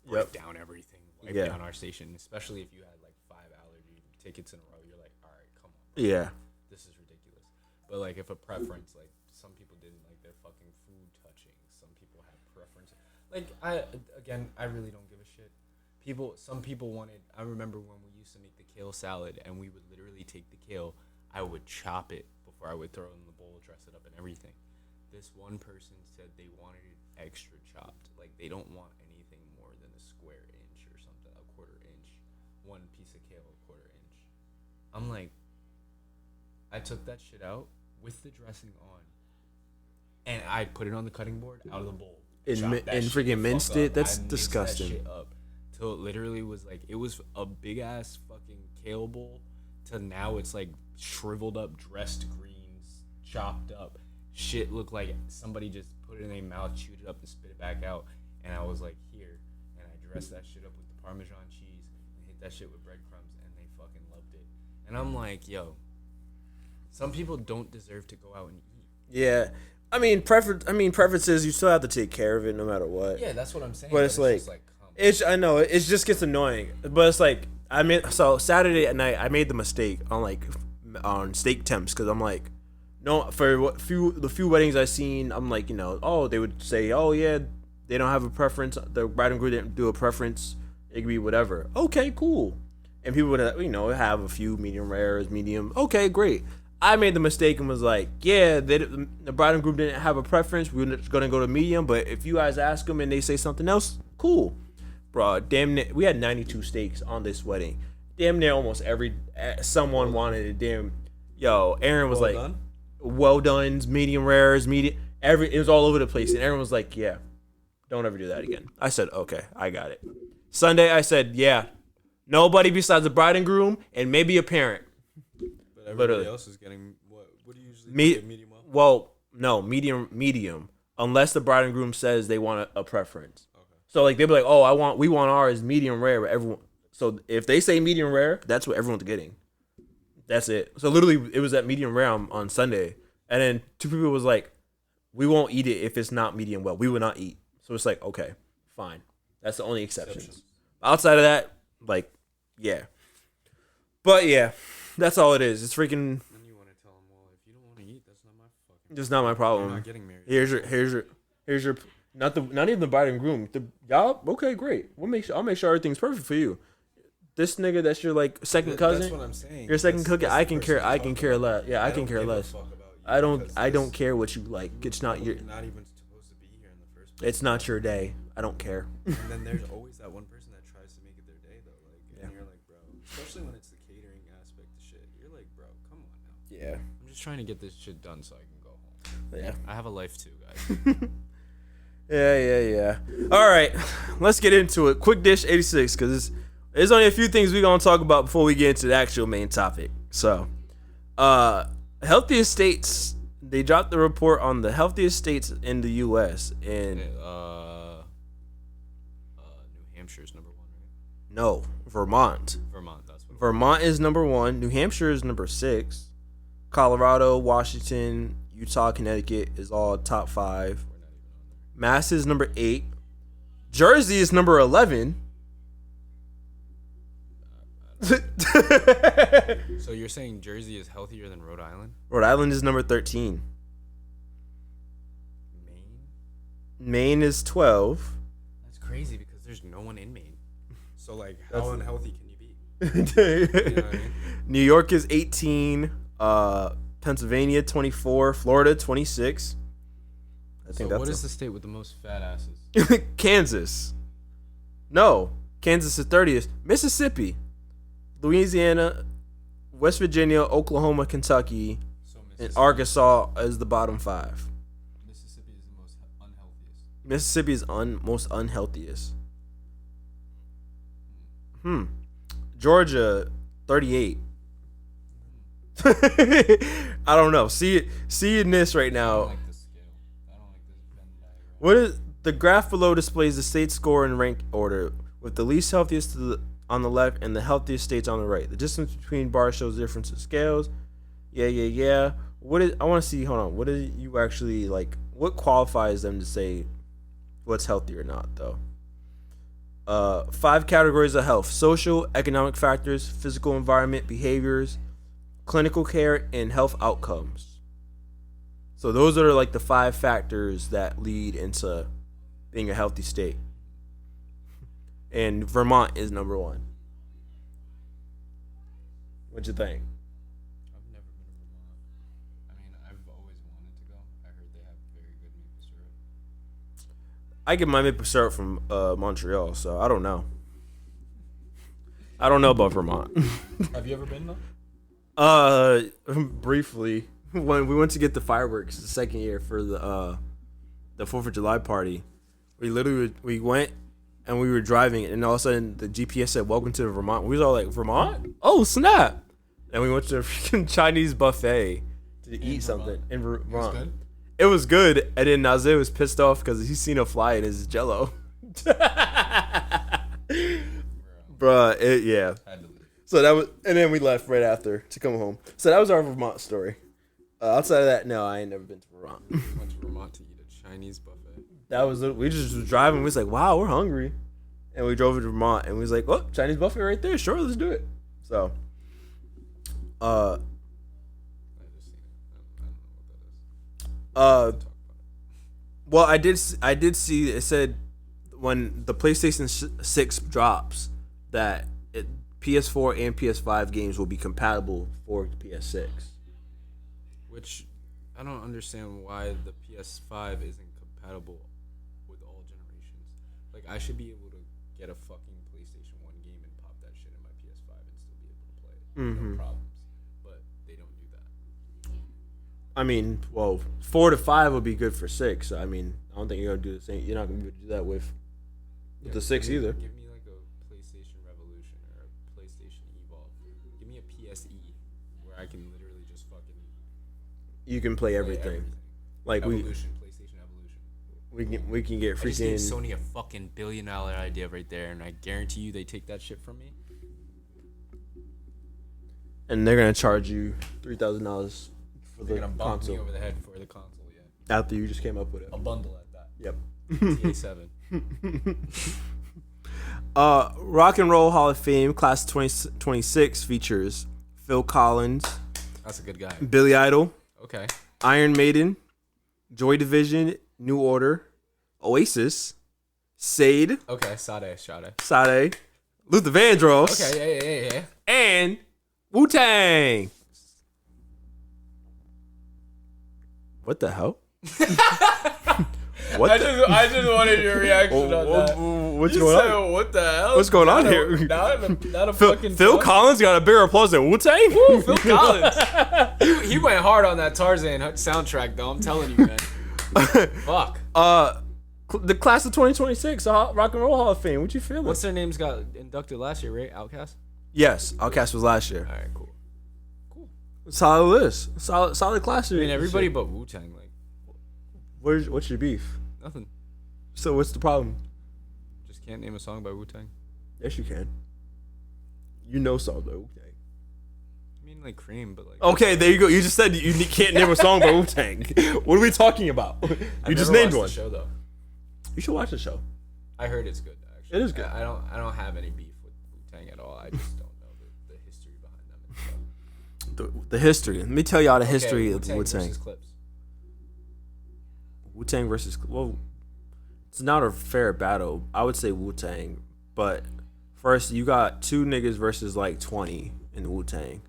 we got to break down everything, wipe down our station, especially if you had like 5 allergy tickets in a row. You're like, all right, come on. Yeah. This is ridiculous. But like if a preference, like some people didn't like their fucking food touching. Some people had preferences. Like I really don't give a shit. Some people wanted, I remember when we used to make the kale salad and we would literally take the kale, I would chop it before I would throw it in the bowl, dress it up and everything. This one person said they wanted it extra chopped. Like they don't want anything more than a square inch or something, a quarter inch. One piece of kale, a quarter inch. I'm like, I took that shit out with the dressing on and I put it on the cutting board out of the bowl. And freaking minced it? That's disgusting. That shit up till it literally was like, it was a big ass fucking kale bowl to now it's like shriveled up dressed greens, chopped up. Shit looked like somebody just put it in their mouth, chewed it up and spit it back out. And I was like, here. And I dressed that shit up with the Parmesan cheese and hit that shit with breadcrumbs and they fucking loved it. And I'm like, yo, some people don't deserve to go out and eat. Yeah. Preferences, you still have to take care of it no matter what. Yeah, that's what I'm saying. But it's like I know, it just gets annoying. But it's like, so Saturday at night, I made the mistake on steak temps because I'm like, no, for the few weddings I've seen, I'm like, they would say, oh yeah, they don't have a preference. The bride and groom didn't do a preference. It could be whatever. Okay, cool. And people would, have a few medium rares, medium. Okay, great. I made the mistake and was like, yeah, the bride and groom didn't have a preference. We're just gonna go to medium. But if you guys ask them and they say something else, cool. Bro, damn near, we had 92 steaks on this wedding. Damn near almost someone wanted it. Damn, Aaron was like, done? Well done, medium rares, it was all over the place. And Aaron was like, yeah, don't ever do that again. I said, okay, I got it. Sunday, I said, yeah, nobody besides the bride and groom and maybe a parent. But everybody else is getting, what do you usually get, medium well? Well, no, medium, unless the bride and groom says they want a preference. So like they'll be like, oh, we want ours medium rare. But everyone, so if they say medium rare, that's what everyone's getting. That's it. So literally, it was at medium rare on Sunday, and then 2 people was like, we won't eat it if it's not medium well. We will not eat. So it's like, okay, fine. That's the only exception. Outside of that, like, yeah. But yeah, that's all it is. It's freaking. Then you want to tell them, well, if you don't want to eat, that's not my fucking. It's not my problem. You're not getting married. Here's your. Not even the bride and groom. Y'all, okay, great. I'll make sure everything's perfect for you. This nigga that's your like second cousin. That's what I'm saying. Your second cookie. I can care less. Yeah, I can care less. I don't care what you like. It's not your. You're not even supposed to be here in the first place. It's not your day. I don't care. And then there's always that one person that tries to make it their day though. Like, and you're like, bro. Especially when it's the catering aspect of shit. You're like, bro, come on now. Yeah. I'm just trying to get this shit done so I can go home. Yeah. I have a life too, guys. Yeah. All right, let's get into it. Quick dish 86, because there's only a few things we're gonna talk about before we get into the actual main topic. So, healthiest states They dropped the report on the healthiest states in the U.S. and New Hampshire's number 1, right? no, Vermont. Vermont, that's what. Vermont is number 1. New Hampshire is number 6. Colorado, Washington, Utah, Connecticut is all top 5. We're not even on there. Mass is number 8. Jersey is number 11. So you're saying Jersey is healthier than Rhode Island? Rhode Island is number 13. Maine is 12. That's crazy because there's no one in Maine. So like, how unhealthy can you be? You know what I mean? New York is 18. Pennsylvania 24. Florida 26. So what is the state with the most fat asses? Kansas. No, Kansas is 30th. Mississippi, Louisiana, West Virginia, Oklahoma, Kentucky, and Arkansas is the bottom 5. Mississippi is the most unhealthiest. Mississippi is most unhealthiest. Georgia, 38. I don't know. See in this right I now. don't like this scale. I don't like this Venn diagram. What is the graph below displays the state score in rank order, with the least healthiest on the left and the healthiest states on the right. The distance between bars shows difference in scales. Yeah. I want to see. Hold on. What is you actually like? What qualifies them to say what's healthy or not, though? 5 categories of health: social, economic factors, physical environment, behaviors, clinical care, and health outcomes. So those are like the 5 factors that lead into being a healthy state. And Vermont is number 1. What'd you think? I've never been to Vermont. I mean, I've always wanted to go. I heard they have very good maple syrup. I get my maple syrup from Montreal, so I don't know. I don't know about Vermont. Have you ever been though? Briefly, when we went to get the fireworks the second year for the 4th of July party, we went and we were driving, and all of a sudden the GPS said, "Welcome to Vermont." We was all like, "Vermont? Oh snap!" And we went to a freaking Chinese buffet to eat something in Vermont. It was good, and then Nazir was pissed off because he's seen a fly in his Jello. Bruh, yeah. So that was, and then we left right after to come home. So that was our Vermont story. Outside of that, no, I ain't never been to Vermont. We went to Vermont to eat a Chinese buffet. That was we just was driving. We was like, wow, we're hungry, and we drove to Vermont, and we was like, oh, Chinese buffet right there. Sure, let's do it. So, I just seen it. I don't know what that is. well, I did see it said when the PlayStation 6 drops that PS4 and PS5 games will be compatible for PS6. Which I don't understand why the PS5 isn't compatible with all generations. Like, I should be able to get a fucking PlayStation 1 game and pop that shit in my PS5 and still be able to play it. No problems. But they don't do that. I mean, well, 4 to 5 would be good for 6. I mean, I don't think you're gonna do the same. You're not gonna be able to do that with the 6 either. Give me like a PlayStation Revolution or a PlayStation Evolve. Give me a PSE where I can literally just fucking You can play everything. Like PlayStation Evolution. we can get I just gave freaking. Sony a fucking $1 billion idea right there, and I guarantee you they take that shit from me. And they're gonna charge you $3,000 for They're the gonna bump me console over the head for the console, yeah. after you just came up with it. A bundle at that. Yep. TA7. Rock and Roll Hall of Fame class 2026 features Phil Collins, That's a good guy. Billy Idol, Okay. Iron Maiden, Joy Division, New Order, Oasis, Sade, Okay, Sade. Sade, Luther Vandross, Okay, yeah. and Wu-Tang. What the hell? What I just wanted your reaction on that. What's You going said, on? what the hell? What's going on here? Not a Phil, fucking Phil Collins got a bigger applause than Wu-Tang? Ooh, Phil Collins. he went hard on that Tarzan soundtrack, though. I'm telling you, man. Fuck. The class of 2026, Rock and Roll Hall of Fame. What you feeling? What's their names got inducted last year, right? Outkast? Yes, Outkast was last year. All right, cool. Solid list. Solid class. I mean, everybody but Wu-Tang. Like, What's your beef? nothing. So what's the problem? Just can't name a song by Wu-Tang. Yes, you can. You know songs by Wu-Tang. I mean, like Cream, but like. Okay, there you go. You just said you can't name a song by Wu-Tang. What are we talking about? You just named one. The show though. You should watch the show. I heard it's good. Actually, It is good. I don't have any beef with Wu-Tang at all. I just don't know the history behind them and stuff. The history. Let me tell y'all the history of Wu-Tang Wu-Tang. versus Clips. Wu-Tang versus, well, it's not a fair battle. I would say Wu-Tang, but first you got two niggas versus like 20 in Wu-Tang.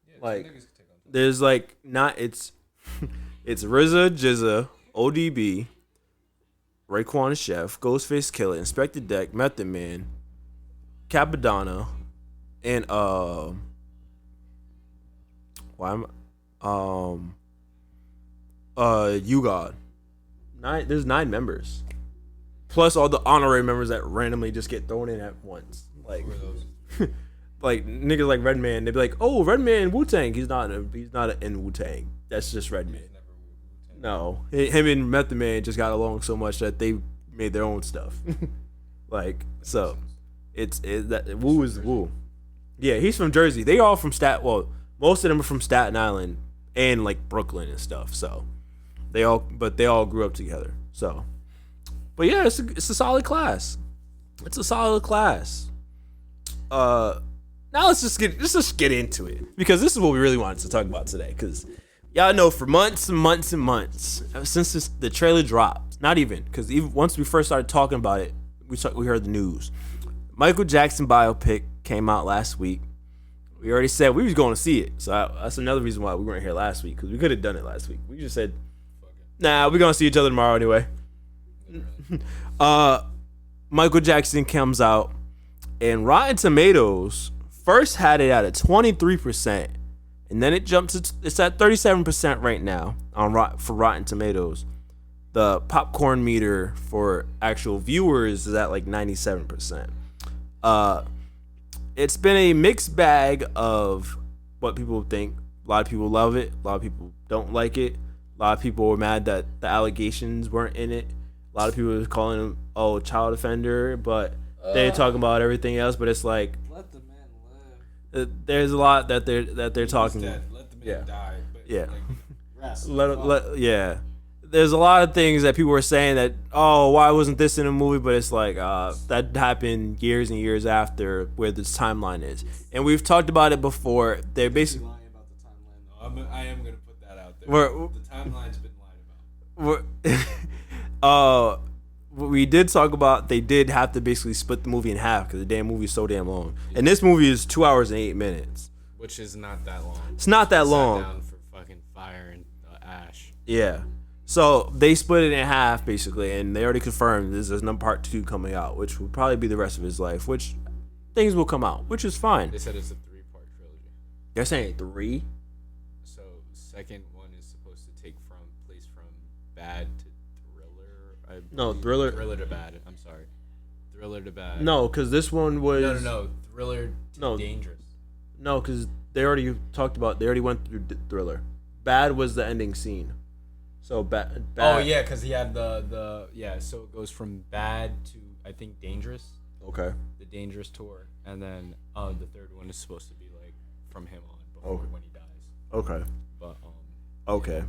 Yeah, Like, two niggas can take on there's like not it's RZA, Jizza, ODB, Raekwon Chef, Ghostface Killer, Inspector Deck, Method Man, Capadonna, and You God. There's 9 members. Plus all the honorary members that randomly just get thrown in at once. Like Who are those? like niggas like Redman, they'd be like, "Oh, Redman Wu-Tang, he's not in Wu-Tang. That's just Redman." Never Wu-Tang. No, him and Method Man just got along so much that they made their own stuff. Like, so it's that Wu is Wu. Yeah, he's from Jersey. They all from most of them are from Staten Island and like Brooklyn and stuff. So they all grew up together. So, but yeah, it's a solid class. It's a solid class. Now let's just get into it, because this is what we really wanted to talk about today. Because y'all know for months and months and months since the trailer dropped, not even because even once we first started talking about it, we heard the news. Michael Jackson biopic came out last week. We already said we was going to see it, so that's another reason why we weren't here last week, because we could have done it last week. We just said, nah, we're gonna see each other tomorrow anyway. Michael Jackson comes out, and Rotten Tomatoes first had it at a 23%, and then it jumped to it's at 37% right now for Rotten Tomatoes. The popcorn meter for actual viewers is at like 97%. It's been a mixed bag of what people think. A lot of people love it. A lot of people don't like it. A lot of people were mad that the allegations weren't in it. A lot of people were calling him, child offender, but they're talking about everything else. But it's like, Let the man live. there's a lot that they're talking. He's dead. Let the man die. But Yeah. Like, rest. Yeah. There's a lot of things that people were saying that, why wasn't this in a movie? But it's like, that happened years and years after where this timeline is. And we've talked about it before. They're basically lying about the timeline, though. I am going to put that out there. The timeline's been lied about. We did talk about they did have to basically split the movie in half because the damn movie is so damn long. And this movie is 2 hours and 8 minutes. Which is not that long. It's not that long. Sat down for fucking fire and ash. Yeah. So they split it in half basically, and they already confirmed there's no part 2 coming out, which will probably be the rest of his life, which things will come out, which is fine. They said it's a 3-part trilogy. They're saying 3? So second one is supposed to take place from bad to thriller. No, thriller. Thriller to bad. I'm sorry. Thriller to bad. No, because this one was No. Thriller to dangerous. No, because they already went through Thriller. Bad was the ending scene. So bad. Oh yeah, because he had the So it goes from bad to, I think, dangerous. Okay. The dangerous tour, and then the third one is supposed to be like from him on before when he dies. Okay. But Okay.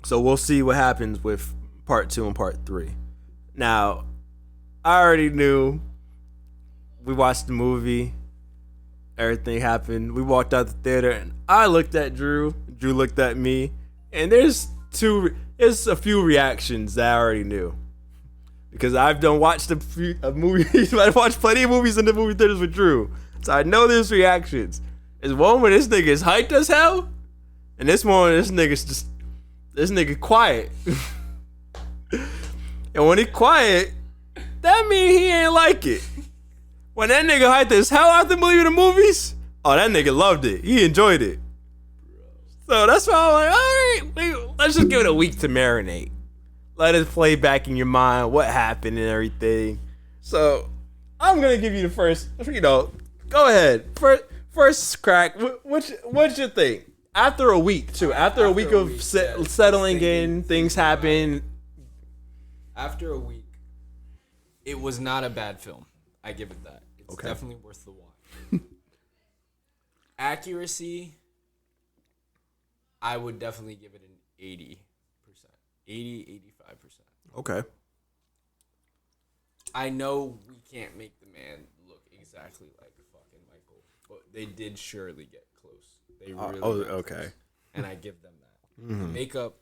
So we'll see what happens with part 2 and part 3. Now, I already knew. We watched the movie. Everything happened. We walked out the theater, and I looked at Drew. Drew looked at me, and there's a few reactions that I already knew, because I've watched a movie. I've watched plenty of movies in the movie theaters with Drew, so I know there's reactions. There's one where this nigga is hyped as hell, and this one this nigga quiet. And when he quiet, that mean he ain't like it. When that nigga hyped as hell after believing the movies, that nigga loved it. He enjoyed it. So that's why I'm like, all right, let's just give it a week to marinate. Let it play back in your mind what happened and everything. So I'm gonna give you the first. Go ahead. First crack. What's your thing? After a week too. After a week of settling in, things happen. After a week, it was not a bad film. I give it that. It's definitely worth the watch. Accuracy, I would definitely give it an 80%. 85%. Okay. I know we can't make the man look exactly like fucking Michael, but they did surely get close. They really got close, and I give them that. Mm-hmm. The makeup,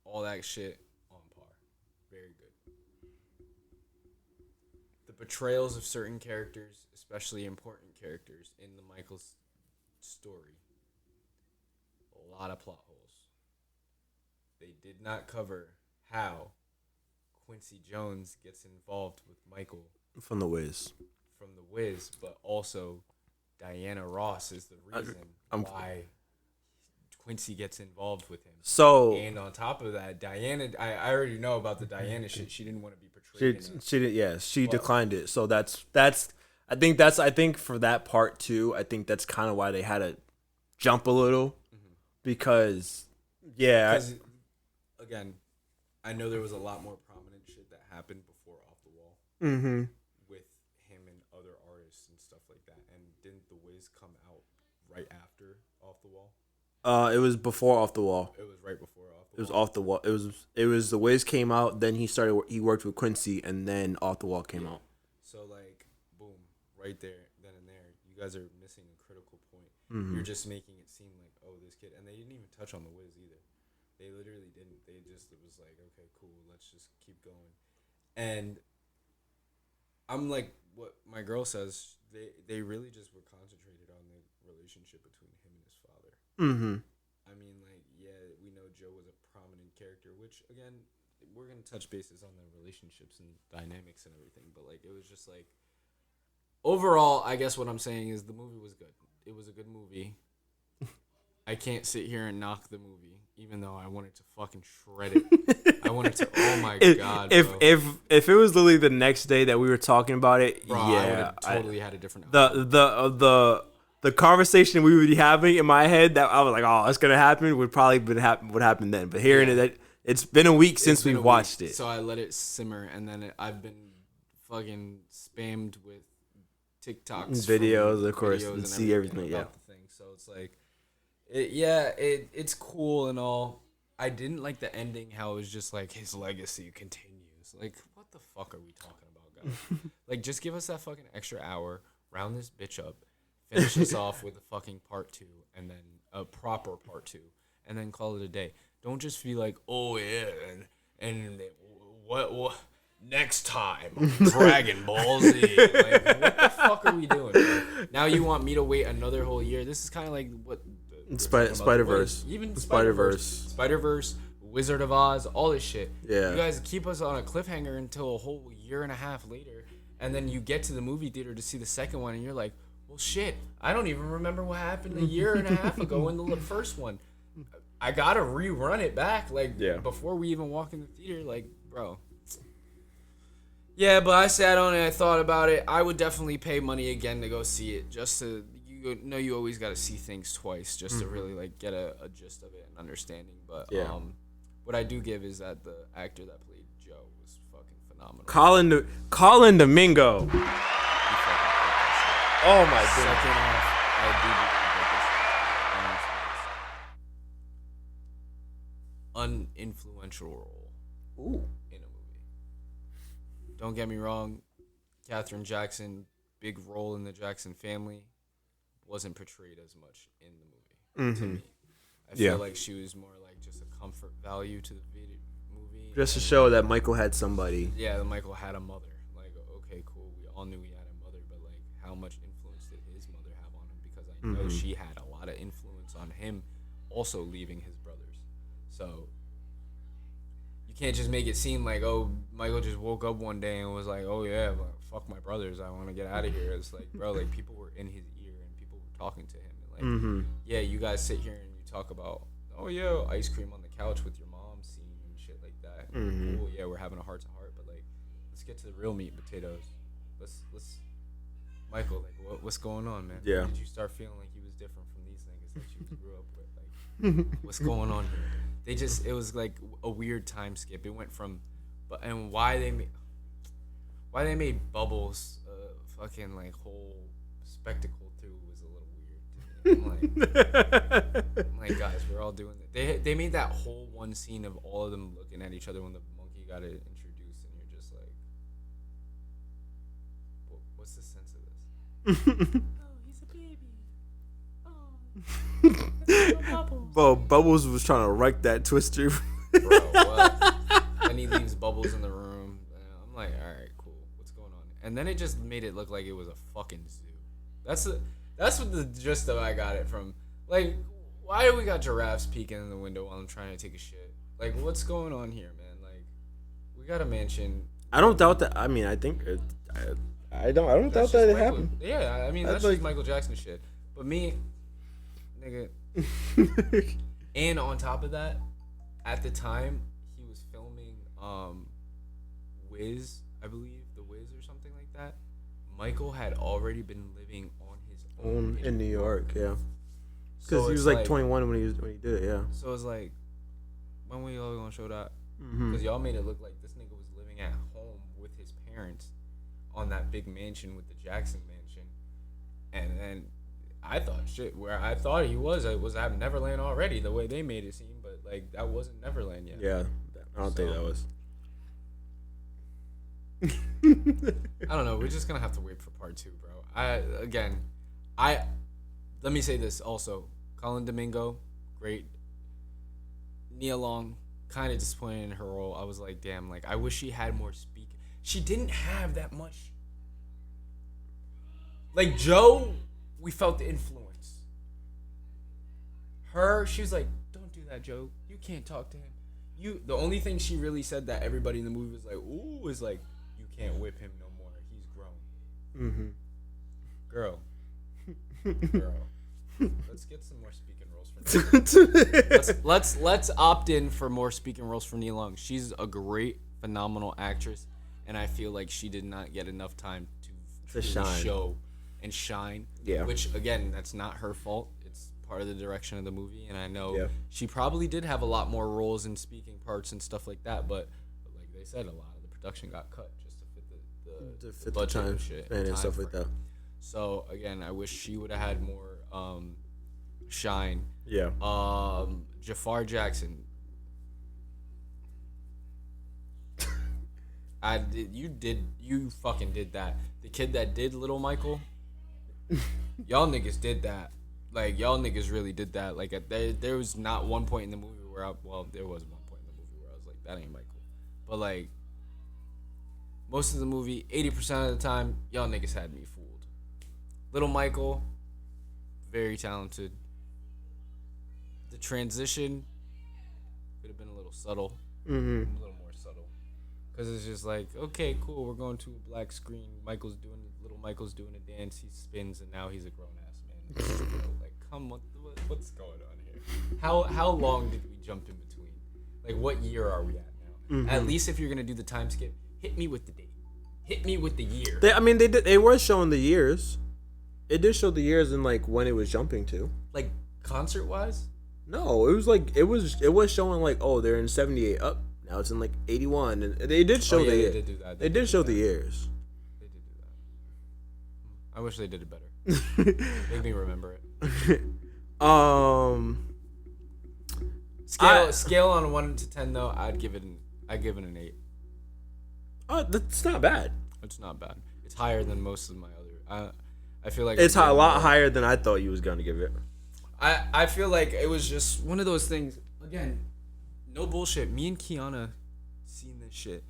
all that shit, on par. Very good. The portrayals of certain characters, especially important characters in the Michael's story, a lot of plot holes. They did not cover how Quincy Jones gets involved with Michael from The Wiz. But also Diana Ross is the reason why Quincy gets involved with him. So, and on top of that, Diana, I already know about the Diana shit. She didn't want to be portrayed. She declined it. So I think for that part too. I think that's kind of why they had to jump a little, because again, I know there was a lot more prominent shit that happened before Off the Wall with him and other artists and stuff like that. And didn't The Wiz come out right after Off the Wall? It was before Off the Wall. It was right before Off the Wall. It was Off the Wall. It was The Wiz came out, then he worked with Quincy, and then Off the Wall came out. So like, boom, right there, then and there, you guys are missing a critical point. Mm-hmm. You're just making it seem like, oh, this kid, and they didn't even touch on The Wiz either. They literally didn't. It was like, okay, cool, let's just keep going. And I'm like, what my girl says, they really just were concentrated on the relationship between him and his father. Mm-hmm. I mean, like, yeah, we know Joe was a prominent character, which, again, we're going to touch bases on the relationships and dynamics and everything, but, like, it was just, like, overall, I guess what I'm saying is the movie was good. It was a good movie. I can't sit here and knock the movie, even though I wanted to fucking shred it. I wanted to. Oh my god! Bro. If it was literally the next day that we were talking about it, bro, I would have totally had a different. The conversation we would be having in my head that I was like, oh, that's gonna happen would probably would happen then. But hearing it, it's been a week since we watched it, so I let it simmer, and then I've been fucking spammed with TikToks, videos, of course, and see everything. Yeah. The thing. So it's like. It's cool and all. I didn't like the ending, how it was just like his legacy continues. Like, what the fuck are we talking about, guys? Like, just give us that fucking extra hour, round this bitch up, finish us off with a fucking part 2, and then a proper part 2, and then call it a day. Don't just be like, oh yeah, and what next time, Dragon Ball Z. Like, what the fuck are we doing, bro? Now you want me to wait another whole year? This is kind of like what. Spider-Verse. Even Spider-Verse. Wizard of Oz, all this shit. Yeah. You guys keep us on a cliffhanger until a whole year and a half later, and then you get to the movie theater to see the second one, and you're like, well, shit, I don't even remember what happened a year and a half ago in the first one. I gotta rerun it back, like, before we even walk in the theater, like, bro. Yeah, but I sat on it, I thought about it. I would definitely pay money again to go see it, just to... you always got to see things twice just to really like get a gist of it and understanding. But what I do give is that the actor that played Joe was fucking phenomenal. Colin Domingo. Oh my god. Second off, I do believe that this uninfluential role in a movie. Don't get me wrong, Katherine Jackson, big role in the Jackson family. Wasn't portrayed as much in the movie to me. I feel like she was more like just a comfort value to the movie. Just to show that Michael had somebody. Yeah, that Michael had a mother. Like, okay, cool. We all knew he had a mother, but like, how much influence did his mother have on him? Because I know she had a lot of influence on him, also leaving his brothers. So you can't just make it seem like, oh, Michael just woke up one day and was like, oh yeah, well, fuck my brothers. I want to get out of here. It's like, bro, like people were in his talking to him and like you guys sit here and you talk about ice cream on the couch with your mom scene and shit like that. Cool, we're having a heart to heart, but like let's get to the real meat and potatoes. Let's Michael, like what's going on, man? Yeah. Did you start feeling like he was different from these niggas that you grew up with? Like what's going on here? It was like a weird time skip. It went from, and why they made Bubbles fucking like whole spectacle too was a little weird to me. I'm like, guys, we're all doing it. They made that whole one scene of all of them looking at each other when the monkey got introduced, and you're just like, what's the sense of this? He's a baby. Bro, Bubbles was trying to wreck that Twister. Bro, what? Then he leaves Bubbles in the room. I'm like, all right, cool. What's going on? And then it just made it look like it was a fucking zoo. That's what the gist of I got it from. Like, why do we got giraffes peeking in the window while I'm trying to take a shit? Like, what's going on here, man? Like, we got a mansion. I don't doubt that. I mean, I think I don't doubt that it happened. Yeah, I mean that's like, just Michael Jackson shit. But me, nigga. And on top of that, at the time he was filming Wiz, I believe, the Wiz or something like that. Michael had already been living on his own in New York, yeah. Because So he it's was like 21 when he did it, yeah. So it's like, when we all gonna show that? Because y'all made it look like this nigga was living at home with his parents on that big mansion with the Jackson mansion, and then I thought where I thought he was at Neverland already, the way they made it seem, but like that wasn't Neverland yet. Yeah, I don't think that was. I don't know. We're just gonna have to wait for part 2, bro. Let me say this also. Colin Domingo, great. Nia Long, kind of disappointed in her role. I was like, damn, like I wish she had more speak. She didn't have that much. Like Joe, we felt the influence. Her, she was like, don't do that, Joe. You can't talk to him. The only thing she really said that everybody in the movie was like, ooh, is like, you can't whip him no more. He's grown. Girl. Let's get some more speaking roles for Nia Long. Let's opt in for more speaking roles for Nia Long. She's a great, phenomenal actress, and I feel like she did not get enough time to shine. Show and shine. Yeah. Which again, that's not her fault. It's part of the direction of the movie, and I know she probably did have a lot more roles in speaking parts and stuff like that, but like they said, a lot of the production got cut just to fit the budget time and shit and stuff like that. So again, I wish she would have had more shine. Yeah. Jafar Jackson. You fucking did that. The kid that did Little Michael. Y'all niggas did that. Like y'all niggas really did that. Like there was not one point in the movie where there was one point in the movie where I was like, that ain't Michael. But like most of the movie, 80% of the time, y'all niggas had me fooled. Little Michael, very talented. The transition could have been a little subtle. A little more subtle. Because it's just like, okay, cool, we're going to a black screen. Little Michael's doing a dance. He spins, and now he's a grown-ass man. Like, come on, what's going on here? How long did we jump in between? Like, what year are we at now? At least if you're going to do the time skip, hit me with the date. Hit me with the year. They were showing the years. It did show the years and like when it was jumping to. Like concert wise? No, it was like it was showing like, oh, they're in 78 up. Now it's in like 81 and they did show they did do that. They did show the years. They did do that. I wish they did it better. Make me remember it. Scale on 1 to 10 though, I'd give it an 8. That's not bad. It's not bad. It's higher than most of my other. I feel like it's a lot higher than I thought you was gonna give it. I feel like it was just one of those things. Again, no bullshit. Me and Kiana seen this shit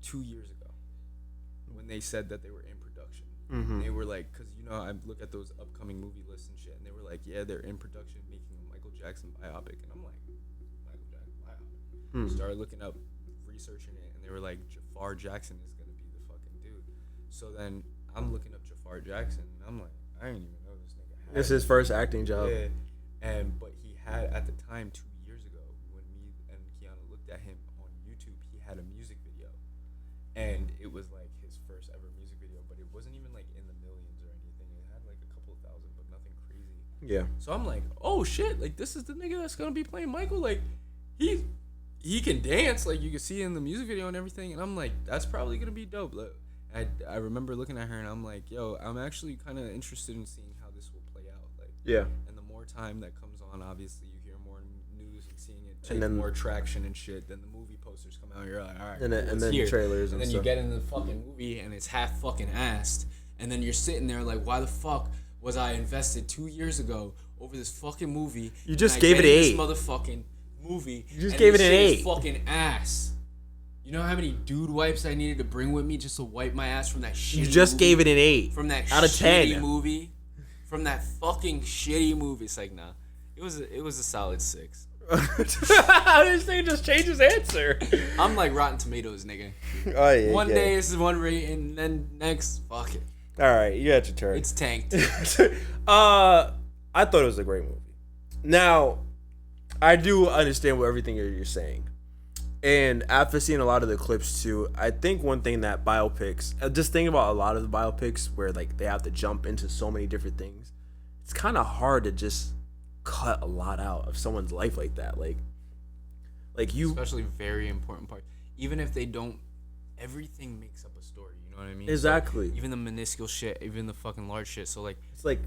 2 years ago when they said that they were in production. They were like, because I look at those upcoming movie lists and shit, and they were like, yeah, they're in production making a Michael Jackson biopic, and I'm like, Michael Jackson biopic. Started looking up, researching it, and they were like, Jafar Jackson is gonna be the fucking dude. So then I'm looking up Jafar Jackson, and I'm like, I didn't even know this nigga had. It's his first acting job. Yeah. But he had at the time 2 years ago when me and Kiana looked at him on YouTube, he had a music video, and it was like his first ever music video, but it wasn't even like in the millions or anything. It had like a couple of thousand, but nothing crazy. Yeah. So I'm like, oh shit, like this is the nigga that's gonna be playing Michael. Like he can dance, like you can see in the music video and everything. And I'm like, that's probably gonna be dope. Like, I remember looking at her and I'm like, yo, I'm actually kind of interested in seeing how this will play out. Like, Yeah. and the more time that comes on, obviously you hear more news and seeing it take And then- more traction and shit. Then the movie posters come out, and you're like, all right, And then, cool, and it's then here. trailers And and then stuff. you get in the fucking movie and it's half fucking assed. And then you're sitting there like, why the fuck was I invested 2 years ago over this fucking movie? You just and I gave get it in an this 8. motherfucking movie. You just and gave this it an shit is 8. fucking ass. You know how many dude wipes I needed to bring with me just to wipe my ass from that shit? You just gave it an 8. From that out of shitty 10. movie. From that fucking shitty movie. It's like, nah. It was a solid 6. This thing just changed his answer. I'm like Rotten Tomatoes, nigga. Oh, yeah, One yeah. day this is one rating, then next, fuck it. All right, you had your turn. It's tanked. I thought it was a great movie. Now, I do understand what everything you're saying. And after seeing a lot of the clips too, I think one thing that biopics, just thinking about a lot of the biopics where like they have to jump into so many different things, it's kind of hard to just cut a lot out of someone's life like that. Like you, Especially very important part. Even if they don't, everything makes up a story. You know what I mean? exactly. So even the minuscule shit, even the fucking large shit. So like, It's like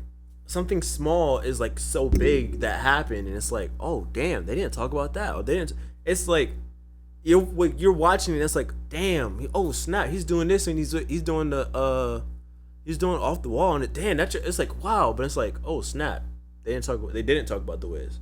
something small is like so big that happened, and it's like, oh damn, they didn't talk about that. Or they didn't. It's like you're watching it. It's like, damn, oh snap, he's doing this, and he's doing the he's doing off the wall, and damn, it's like wow, but it's like, oh snap, they didn't talk about the Wiz,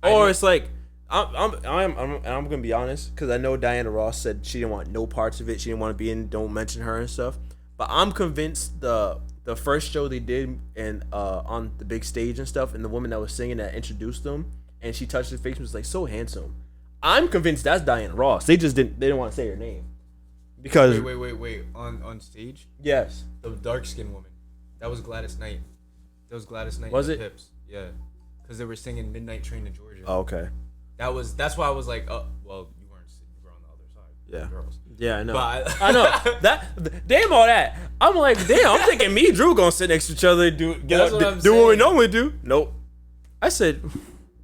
or it's like. I'm gonna be honest, because I know Diana Ross said she didn't want no parts of it. She didn't want to be in. Don't mention her and stuff. But I'm convinced the first show they did and on the big stage and stuff, and the woman that was singing that introduced them, and she touched his face and was like so handsome. I'm convinced that's Diana Ross. They didn't want to say her name because wait. On stage, yes, the dark skinned woman, that was Gladys Knight. That was Gladys Knight. Was and it? the Pips. Yeah, because they were singing Midnight Train to Georgia. oh, okay, That's why I was like, oh, well, you were on the other side. yeah, Girls. yeah, I know, But I know that. Damn all that. I'm like, damn. I'm thinking me and Drew gonna sit next to each other and That's what I'm do what we saying. normally do. Nope. I said,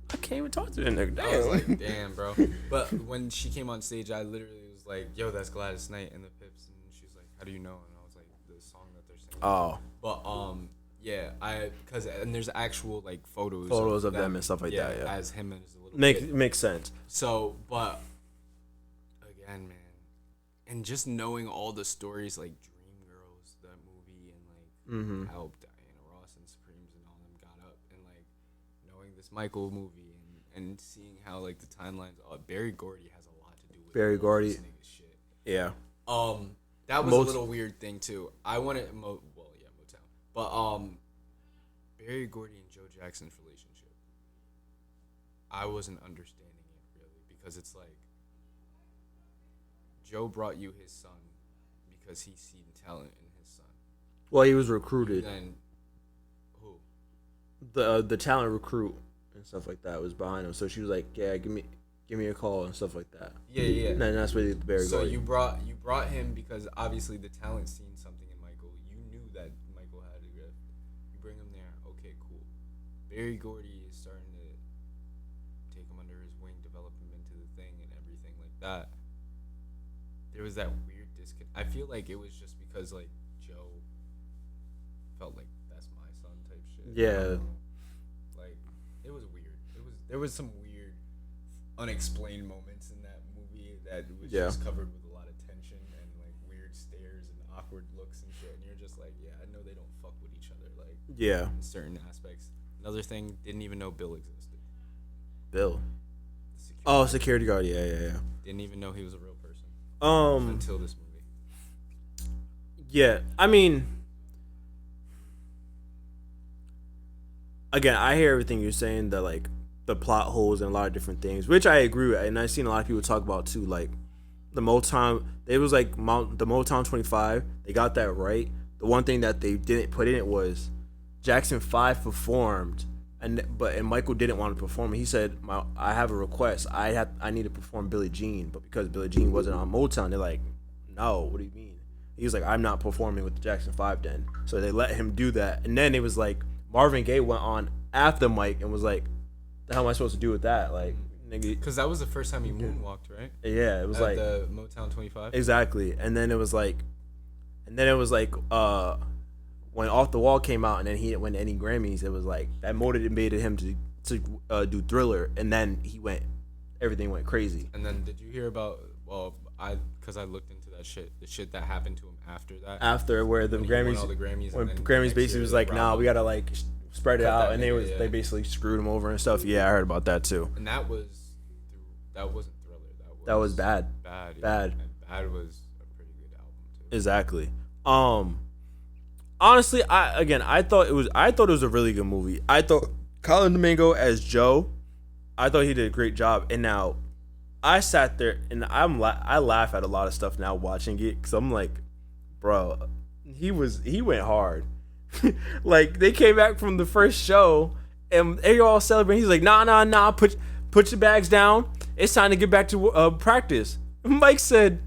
I can't even talk to that nigga. I was Damn. like, damn, bro. But when she came on stage, I literally was like, yo, that's Gladys Knight and the Pips. And she was like, how do you know? And I was like, the song that they're singing. Oh, But, yeah, and there's actual, like, photos of them and stuff like that, yeah. as him and his little kid. makes sense. So, but, again, man, and just knowing all the stories, like, Dreamgirls, that movie, and, like, how Diana Ross and Supremes and all them got up, and, like, knowing this Michael movie, and seeing how, like, the timelines, Barry Gordy has a lot to do with Barry all Gordy. this nigga's shit. Yeah. That was a little weird thing, too. I wanted, Motown. But, Barry Gordy and Joe Jackson's relationship, I wasn't understanding it really, because it's like, Joe brought you his son because he seen talent in his son. Well, he was recruited. Then, who? The talent recruit and stuff like that was behind him. So she was like, yeah, give me a call and stuff like that. Yeah. And then that's where the Barry So Gordy. you brought him because obviously the talent seen something in Michael. You knew that Michael had a gift. You bring him there. Okay, cool. Barry Gordy is starting to take him under his wing, develop him into the thing and everything like that. There was that weird disconnect. I feel like it was just because like Joe felt like that's my son type shit. Yeah. Like it was weird. There was some weird unexplained moments in that movie that was just covered with a lot of tension and like weird stares and awkward looks and shit. And you're just like, yeah, I know they don't fuck with each other like Yeah. in certain aspects. Another thing, didn't even know Bill existed. Bill. Security Oh, security guard. Yeah. didn't even know he was a real person Um. until this movie. Yeah. I mean. Again, I hear everything you're saying. That like the plot holes and a lot of different things, which I agree with, and I've seen a lot of people talk about too. Like the Motown, it was like the Motown 25. They got that right. The one thing that they didn't put in it was Jackson 5 performed, and Michael didn't want to perform. He said, "I have a request. I need to perform Billie Jean, but because Billie Jean wasn't on Motown, they're like, no. What do you mean?" He was like, "I'm not performing with the Jackson 5 then." So they let him do that, and then it was like Marvin Gaye went on after Mike and was like, "The hell am I supposed to do with that?" Like, nigga, because that was the first time he moonwalked, right? Yeah, it was like the Motown 25. Exactly, and then it was like, when Off the Wall came out, and then he didn't win any Grammys. It was like that motivated him to do Thriller, and then everything went crazy. And then did you hear about? Well, because I looked into that shit, the shit that happened to him after that. After where the Grammys, all the Grammys, when and then Grammys basically was like, "Nah, we gotta like spread it out," and they basically screwed him over and stuff. Yeah, I heard about that too. And that wasn't Thriller. That was bad. Bad. Yeah. Bad. And Bad was a pretty good album too. Exactly. Honestly, I thought it was a really good movie. I thought Colin Domingo as Joe, I thought he did a great job. And now, I sat there and I laugh at a lot of stuff now watching it because I'm like, bro, he went hard. Like they came back from the first show and they all celebrating. He's like, nah, put your bags down. It's time to get back to practice. Mike said,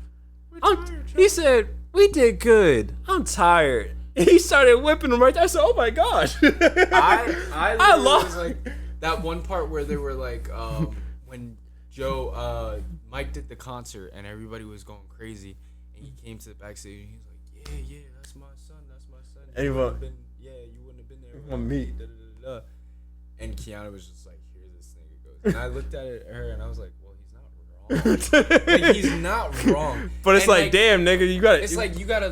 he said, we did good. I'm tired. And he started whipping him right there. I said, oh my gosh. I lost like that one part where they were like, when Mike did the concert and everybody was going crazy, and he came to the backstage and he's like, yeah, that's my son. You wouldn't have been there without me. And Kiana was just like, here this nigga goes. And I looked at her and I was like, well, he's not wrong. Like, he's not wrong. But it's like, damn, nigga, you gotta. It's like you gotta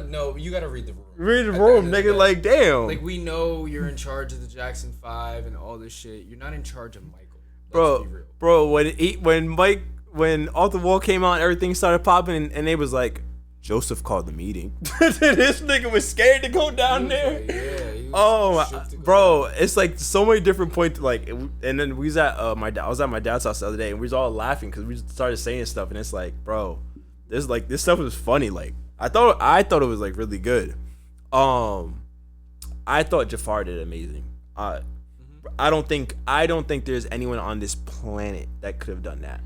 read the room. Read the room, nigga. Like, damn. Like, we know you're in charge of the Jackson 5 and all this shit. You're not in charge of Michael. Let's be real. Bro, when Off the Wall came out and everything started popping and they was like, Joseph called the meeting. This nigga was scared to go down there. Bro, it's like so many different points. Like, and then we was at I was at my dad's house the other day, and we was all laughing because we started saying stuff, and it's like, bro, this stuff was funny. Like, I thought it was like really good. I thought Jafar did amazing. I don't think there's anyone on this planet that could have done that.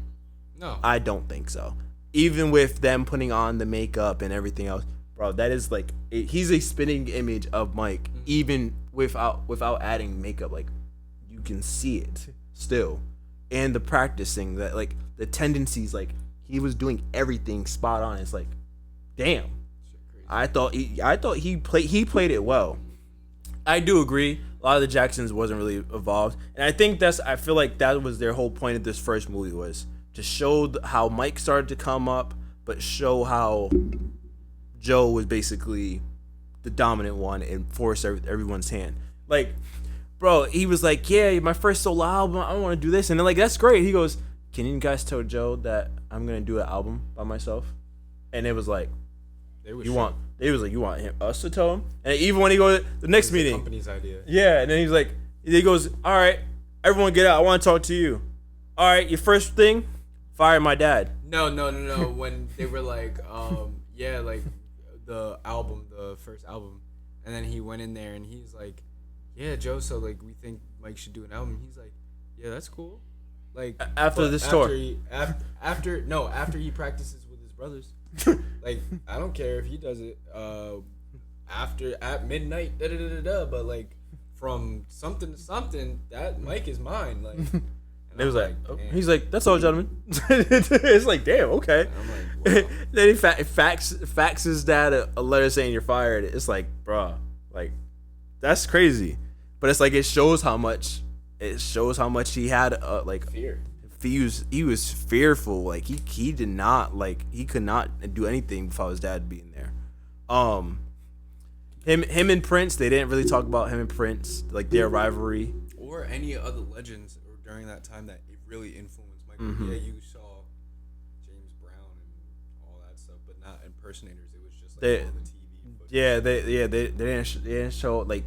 No, I don't think so. Even with them putting on the makeup and everything else, bro, that is like he's a spitting image of Mike. Even without adding makeup, like you can see it still, and the practicing that like the tendencies, like he was doing everything spot on. It's like, damn, I thought he played it well. I do agree. A lot of the Jacksons wasn't really evolved, and I feel like that was their whole point of this first movie was to show how Mike started to come up, but show how Joe was basically the dominant one and force everyone's hand. Like, bro, he was like, yeah, my first solo album, I want to do this. And they're like, that's great. He goes, can you guys tell Joe that I'm going to do an album by myself? And it was like, you want us to tell him? And even when he goes, the next meeting. The company's idea. Yeah, and then he goes, all right, everyone get out. I want to talk to you. All right, your first thing, fire my dad. No. When they were like, yeah, like the first album, and then he went in there and he's like, yeah, Joe, so like we think Mike should do an album. He's like, yeah, that's cool. Like after this tour, after he practices with his brothers, like I don't care if he does it at midnight, but like from something to something, that Mike is mine, like. It was like he's like, that's all, gentlemen. It's like, damn, okay. I'm like, wow. Then he faxes dad a letter saying you're fired. It's like, bro, like that's crazy. But it's like it shows how much he had like fear. He was fearful. Like he did not he could not do anything without his dad being there. Him and Prince, they didn't really talk about him and Prince, like their rivalry or any other legends during that time that it really influenced Michael. Mm-hmm. Yeah, you saw James Brown and all that stuff, but not impersonators. It was just like all the TV footage. Yeah, they didn't show like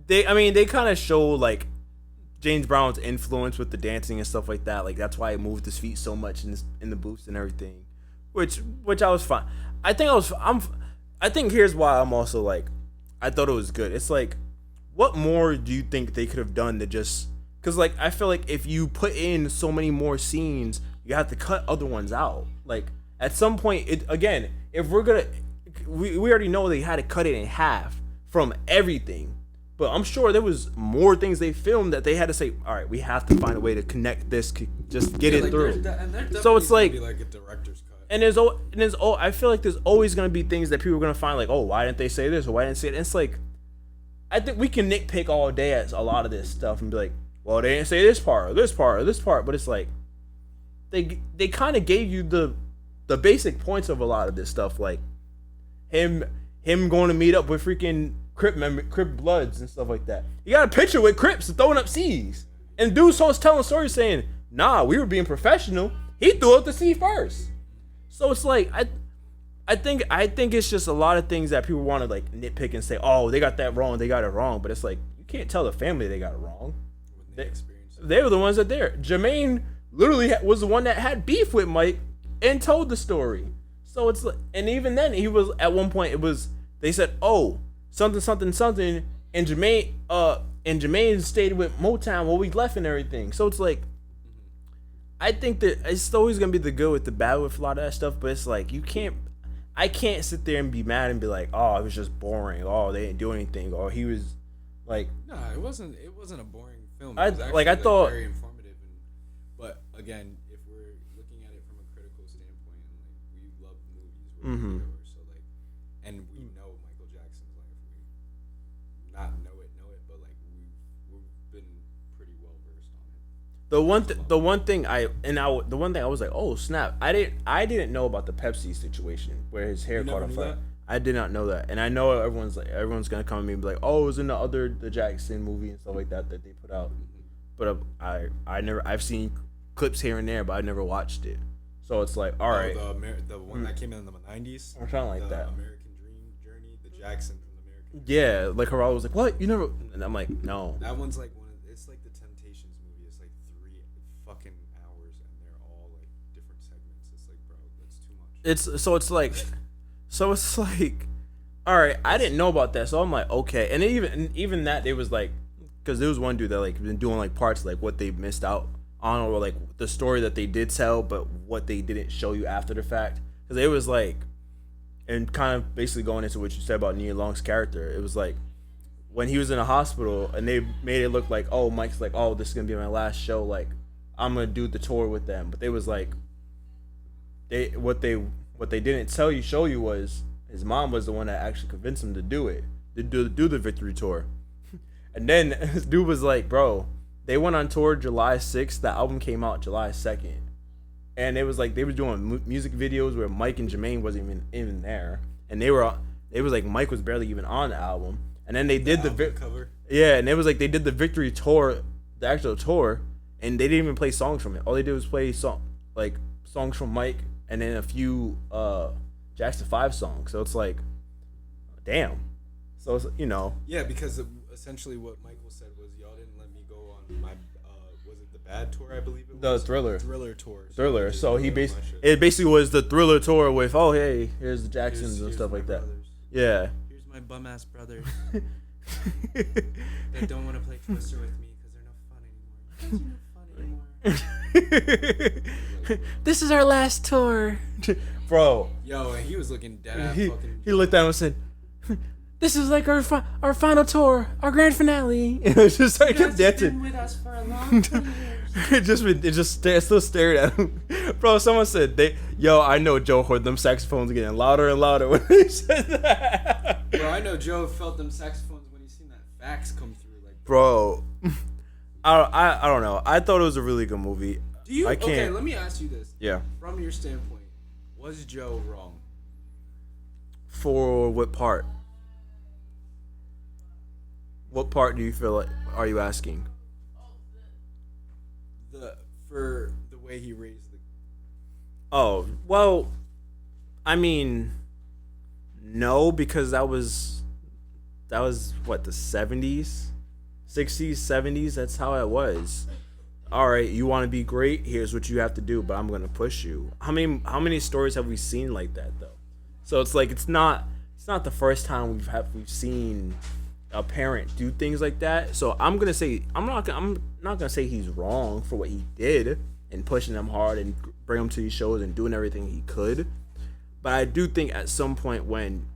they kind of show like James Brown's influence with the dancing and stuff like that. Like that's why he moved his feet so much in the booths and everything, which I was fine. I think here's why I'm also like I thought it was good. It's like, what more do you think they could have done to just? Because, like, I feel like if you put in so many more scenes, you have to cut other ones out. Like, at some point, if we're going to... We already know they had to cut it in half from everything. But I'm sure there was more things they filmed that they had to say, all right, we have to find a way to connect this, just get it through. So it's like, be like a director's cut. and I feel like there's always gonna be things that people are gonna find like, oh, why didn't they say this or why didn't they say it? And it's like, I think we can nitpick all day at a lot of this stuff and be like, well, they didn't say this part or this part or this part, but it's like they kind of gave you the basic points of a lot of this stuff, like him going to meet up with freaking Crip Bloods and stuff like that. You got a picture with Crips throwing up C's, and dude was telling stories saying, nah, we were being professional. He threw up the C first. So it's like I think it's just a lot of things that people want to like nitpick and say, oh, they got that wrong, they got it wrong. But it's like, you can't tell the family they got it wrong. They were the ones that there. Jermaine literally was the one that had beef with Mike and told the story. So it's like, and even then he was at one point they said, oh, something, and Jermaine stayed with Motown while we left and everything. So it's like, I think that it's always gonna be the good with the bad with a lot of that stuff, but it's like I can't sit there and be mad and be like, oh, it was just boring, oh, they didn't do anything, or he was like, no, it wasn't a boring film. I It was actually, I thought very informative, but again, if we're looking at it from a critical standpoint, and like we love movies, we're viewers, so like, and we know Michael Jackson's life, we not know it, but like we've been pretty well versed on it. the one thing I was like, oh snap, I didn't know about the Pepsi situation where his hair caught on fire. I did not know that, and I know everyone's gonna come at me and be like, oh, it was in the Jackson movie and stuff like that they put out, but I've seen clips here and there, but I never watched it. So it's like, all right, the one that came in the 90s, or something like that. American Dream Journey, the Jacksons and American Dream. Yeah, like Haral was like, what, you never? And I'm like, no. That one's like it's like the Temptations movie. It's like 3 fucking hours, and they're all like different segments. It's like, bro, that's too much. So it's like, all right, I didn't know about that, so I'm like, okay. And even that, they was like, because there was one dude that like been doing like parts like what they missed out on, or like the story that they did tell, but what they didn't show you after the fact. Because it was like, and kind of basically going into what you said about Nia Long's character, it was like when he was in a hospital and they made it look like, oh, Mike's like, oh, this is gonna be my last show, like I'm gonna do the tour with them, but they was like, what they didn't show you was his mom was the one that actually convinced him to do it, to do the victory tour. And then this dude was like, bro, they went on tour July 6th. The album came out July 2nd. And it was like they were doing music videos where Mike and Jermaine wasn't even there. And it was like Mike was barely even on the album. And then they did the cover. Yeah, and it was like they did the victory tour, the actual tour, and they didn't even play songs from it. All they did was play songs from Mike, and then a few Jackson 5 songs. So it's like, damn. So it's, Yeah, because essentially what Michael said was, y'all didn't let me go on my was it the Bad tour, I believe it was? The Thriller tour. Thriller. So it basically was the Thriller tour with, oh hey, here's the Jacksons and stuff like that. Brothers. Yeah. Here's my bum ass brothers that don't want to play Twister with me because they're no fun anymore. This is our last tour. Bro. Yo, and he was looking dead. He looked at him and said, this is like our final tour, our grand finale. And it was just like kept dancing. Been with us for a long time. Still stared at him. Bro, someone said I know Joe heard them saxophones getting louder and louder when he said that. Bro, I know Joe felt them saxophones when he seen that fax come through. Like, bro, I don't know. I thought it was a really good movie. Okay, let me ask you this. Yeah. From your standpoint, was Joe wrong? For what part? What part do you feel like are you asking? For the way he raised the. Oh, well, I mean, no, because that was what, the 70s, 60s, 70s. That's how it was. All right, you want to be great? Here's what you have to do, but I'm gonna push you. How many stories have we seen like that though? So it's like it's not the first time we've seen a parent do things like that. So I'm not gonna say he's wrong for what he did and pushing them hard and bring him to these shows and doing everything he could. But I do think at some point when,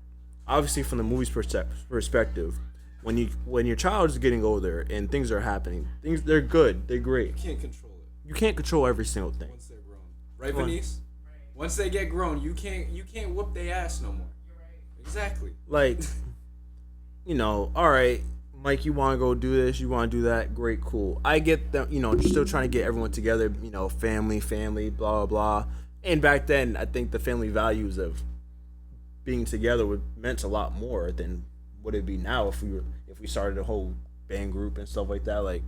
obviously from the movie's perspective, when your child is getting older and things are happening, they're good, they're great. You can't control it. You can't control every single thing. Once they're grown, right, Venice? Right. Once they get grown, you can't whoop their ass no more. You're right. Exactly. Like, all right, Mike, you want to go do this, you want to do that, great, cool. I get that, still trying to get everyone together, family, blah, blah, blah. And back then, I think the family values of being together meant a lot more than what it'd be now if we started a whole band group and stuff like that. Like,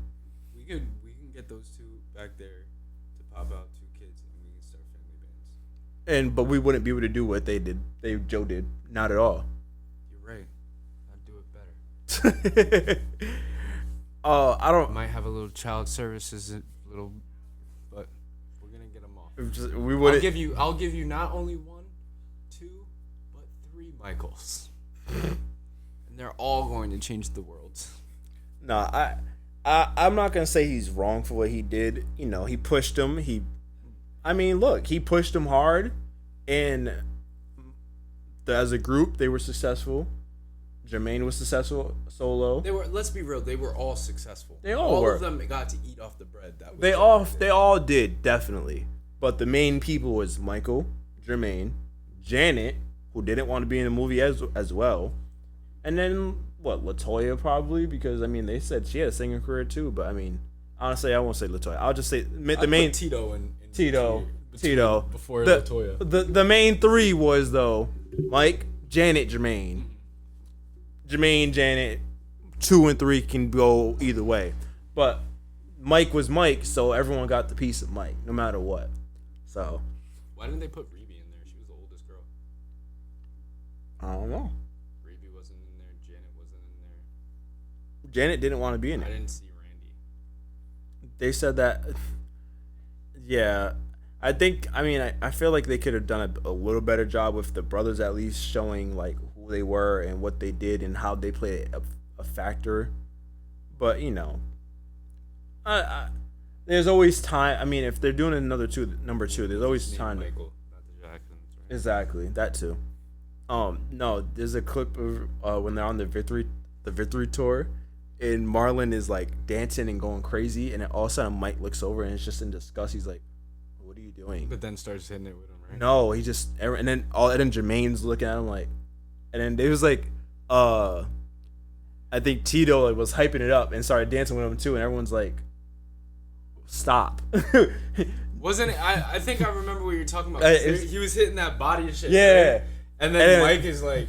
we can get those two back there to pop out 2 kids and we can start family bands. But we wouldn't be able to do what Joe did. Not at all. You're right. I'd do it better. I don't. Might have a little child services, but we're gonna get them off. We would. I'll give you not only 1, 2, but 3 Michaels, and they're all going to change the world. Nah, I'm not gonna say he's wrong for what he did. He pushed him. He pushed him hard, and as a group, they were successful. Jermaine was successful solo. Let's be real. They were all successful. They all were. All of them got to eat off the bread. They all did, definitely. But the main people was Michael, Jermaine, Janet, who didn't want to be in the movie as well, and then LaToya probably, because they said she had a singing career too. But honestly, I won't say LaToya. I'll just say the main Tito and Tito before LaToya. The main 3 was though Mike, Janet, Jermaine. Jermaine, Janet, 2 and 3 can go either way. But Mike was Mike, so everyone got the piece of Mike, no matter what. So why didn't they put Rebe in there? She was the oldest girl. I don't know. Rebe wasn't in there. Janet wasn't in there. Janet didn't want to be in there. I didn't see Randy. They said that. Yeah. I think, I feel like they could have done a little better job with the brothers at least showing, like, who they were and what they did and how they played a factor. But, there's always time. If they're doing number 2, there's always time. Michael, not the Jacksons, right? Exactly, that too. No, there's a clip of when they're on the victory tour, and Marlon is like dancing and going crazy, and then all of a sudden Mike looks over and it's just in disgust. He's like, "What are you doing?" But then starts hitting it with him, right? No, he just and then Jermaine's looking at him like, and then they was like, I think Tito was hyping it up and started dancing with him too, and everyone's like, "Stop." Wasn't it? I think I remember what you're talking about. He was hitting that body and shit. Yeah. Right? And then Mike is like,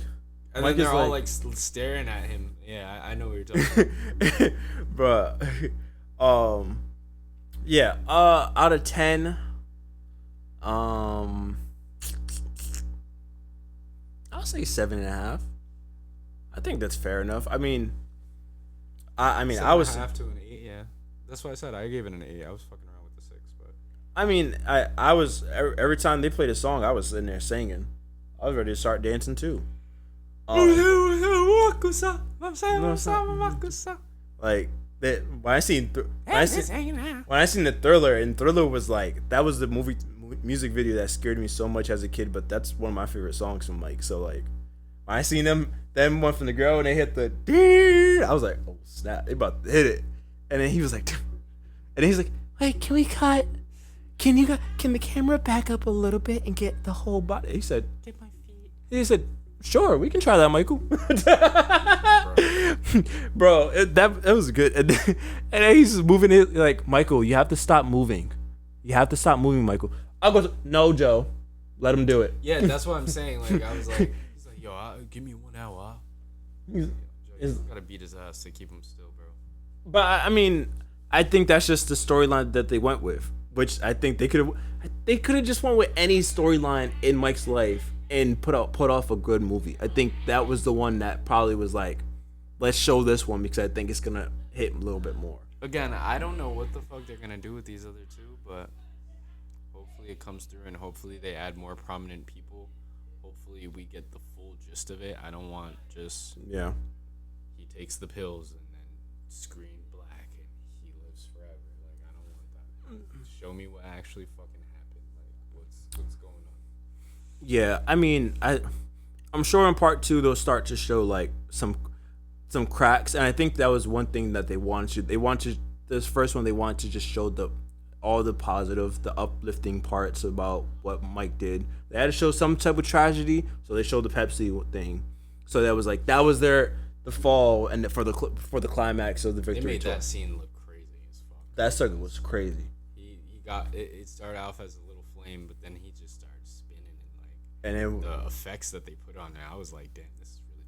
and then they're all like staring at him. Yeah, I know what you're talking about. Bruh. Yeah. Out of 10, I'll say 7.5. I think that's fair enough. I was 7.5 to an 8. Yeah, that's why I said I gave it an 8. I was fucking around with the 6, but I was every time they played a song, I was in there singing. I was ready to start dancing too. Like that when I seen the Thriller, and Thriller was like, that was the music video that scared me so much as a kid, but that's one of my favorite songs from Mike. So like when I seen them one from the girl and they hit the ding, I was like, oh snap, they about to hit it. And then he was like, and he's like, wait, can we cut? Can the camera back up a little bit and get the whole body? He said, Dip my feet. he said, sure, we can try that, Michael. Bro, that was good. And then he's moving it like, Michael, you have to stop moving. You have to stop moving, Michael. I go, no, Joe, let him do it. Yeah, that's what I'm saying. Like I was like, he's like, yo, give me 1 hour. You gotta beat his ass to keep him still, bro. But I think that's just the storyline that they went with, which I think they could have just went with any storyline in Mike's life and put off a good movie. I think that was the one that probably was like, let's show this one because I think it's gonna hit a little bit more. Again, I don't know what the fuck they're gonna do with these other two, but hopefully it comes through and hopefully they add more prominent people. Hopefully we get the full gist of it. I don't want just he takes the pills and then screen black and he lives forever. Like I don't want that. Show me what actually fucking happened. Like what's going on. Yeah, I'm sure in part 2 they'll start to show like some some cracks, and I think that was one thing that they wanted. This first one they wanted to just show all the positive, the uplifting parts about what Mike did. They had to show some type of tragedy, so they showed the Pepsi thing. So that was the fall and for the climax of the victory. They made tour. that scene look crazy as fuck. That circle was crazy. He got it started off as a little flame, but then he just started spinning And then the effects that they put on there. I was like, damn, this is really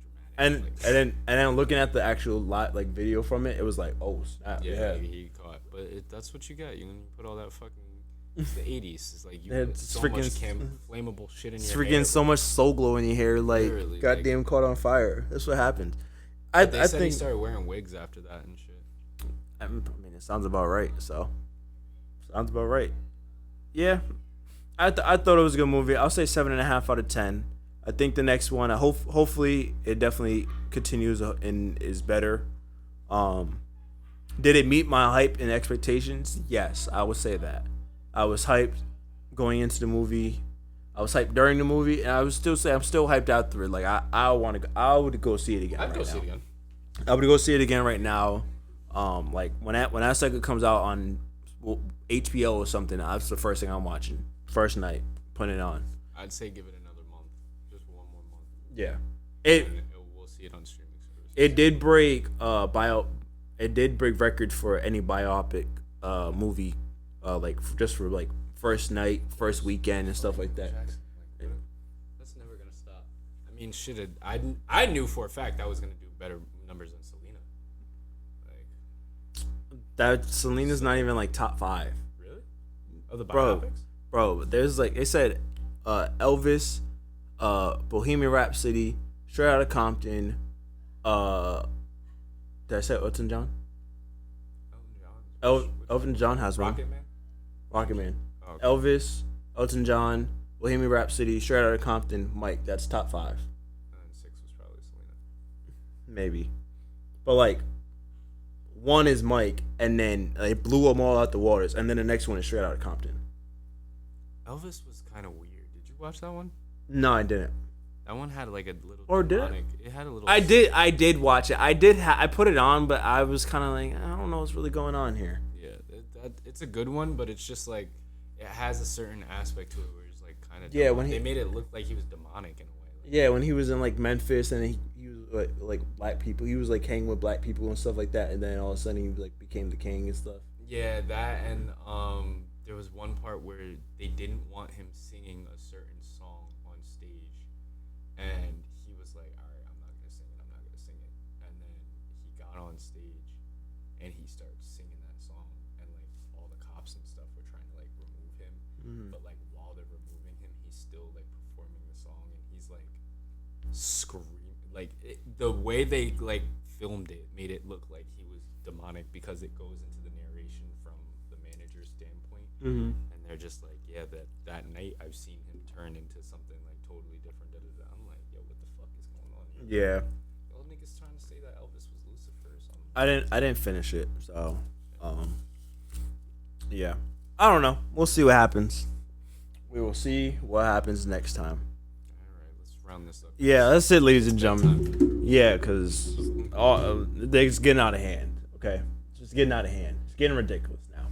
dramatic. And then looking at the actual video from it, it was like, oh snap, yeah. He caught, but that's what you get. You put all that fucking. It's the 80s. It's like you put so much flammable shit in your hair. Freaking so much soul glow in your hair, like goddamn caught on fire. That's what happened. I think he started wearing wigs after that and shit. I mean, it sounds about right. Sounds about right. Yeah, I thought it was a good movie. I'll say 7.5 out of 10. I think the next one, hopefully, it definitely continues and is better. Did it meet my hype and expectations? Yes, I would say that. I was hyped going into the movie. I was hyped during the movie, and I would still say I'm still hyped after it. Like I would go see it again. I'd go see it again. I would go see it again right now. Like when that second comes out on HBO or something, that's the first thing I'm watching. First night, putting it on. I'd say give it another month, just one more month. Yeah, we'll see it on streaming services. It did break It did break records for any biopic movie, like just for like first night, first weekend, and stuff like that. That's never gonna stop. I mean, shit. I knew for a fact I was gonna do better numbers than Selena. Like that, Selena's not even like top 5. Really? Of the biopics? Bro, there's like they said, Elvis, Bohemian Rhapsody, Straight Outta Compton, did I say Elton John? Elton John has one. Rocket Man. Oh, okay. Elvis, Elton John, Bohemian Rhapsody, Straight Outta Compton, Mike. That's top 5. And then 6 was probably Selena. Maybe, but like 1 is Mike, and then they blew them all out the waters, and then the next one is Straight Outta Compton. Elvis was kind of weird. Did you watch that one? No, I didn't. That one had like a little. Or demonic. It had a little. I did watch it. I put it on, but I was kind of like, I don't know what's really going on here. Yeah, it's a good one, but it's just like it has a certain aspect to it where it's like kind of. Yeah, when they made it look like he was demonic in a way. Like, yeah, when he was in like Memphis and he was like black people, he was like hanging with black people and stuff like that, and then all of a sudden he like became the king and stuff. Yeah, that and there was one part where they didn't want him singing a certain song on stage, and he was like, all right, I'm not gonna sing it, and then he got on stage and he started singing that song, and like all the cops and stuff were trying to like remove him, but like while they're removing him, he's still like performing the song, and he's like screaming, like the way they like filmed it made it look like he was demonic because it goes into the narration from the manager's standpoint. And they're just like, yeah, that night I've seen him turn into something like totally different. I'm like, yo, what the fuck is going on here? Yeah. Y'all niggas trying to say that Elvis was Lucifer or something. I didn't finish it, so yeah. I don't know. We'll see what happens. We will see what happens next time. Alright, let's round this up. Yeah, that's it, ladies and gentlemen. Yeah, because it's getting out of hand. Okay? It's just getting out of hand. It's getting ridiculous now.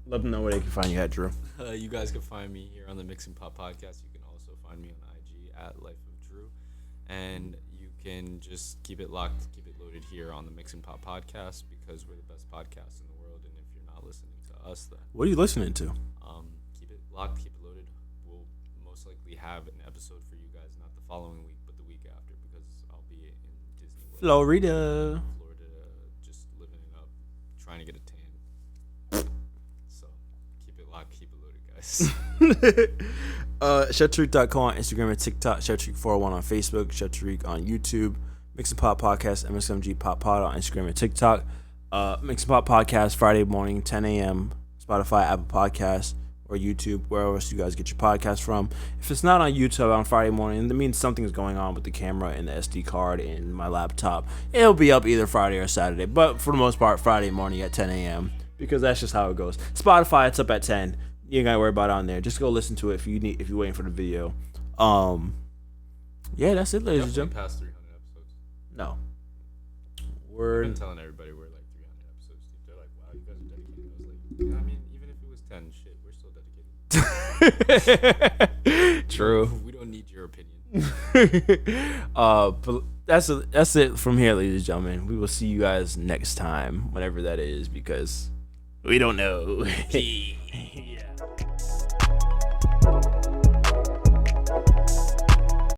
Let them know where they can find you at, Drew. You guys can find me here on the Mix and Pop Podcast. You can also find me on IG at Life of Drew. And you can just keep it locked, keep it loaded here on the Mix and Pop Podcast because we're the best podcast in the world. And if you're not listening to us, then what are you listening to? Keep it locked, keep it loaded. We'll most likely have an episode for you guys, not the following week, but the week after, because I'll be in Disney World. Florida, just living it up, trying to get a tan. So keep it locked, keep it loaded, guys. Tarik.com on Instagram and TikTok. Tarik401 on Facebook. Tarik on YouTube. Mix and Pop Podcast. MSMG Pop Pod on Instagram and TikTok. Mix and Pop Podcast Friday morning 10 a.m. Spotify, Apple Podcasts, or YouTube, wherever else you guys get your podcast from. If it's not on YouTube on Friday morning, that means something's going on with the camera and the SD card and my laptop. It'll be up either Friday or Saturday, but for the most part, Friday morning at 10 a.m. because that's just how it goes. Spotify, it's up at 10. You ain't gotta worry about it on there. Just go listen to it if you're waiting for the video. Yeah, that's it, ladies and gentlemen. Past 300 episodes. No, Word. I've been telling everybody we're like 300 episodes deep. They're like, wow, you guys are dedicated. I was like, yeah, I mean, even if it was 10, shit, we're still dedicated. True. We don't need your opinion. But that's it from here, ladies and gentlemen. We will see you guys next time, whenever that is, because we don't know.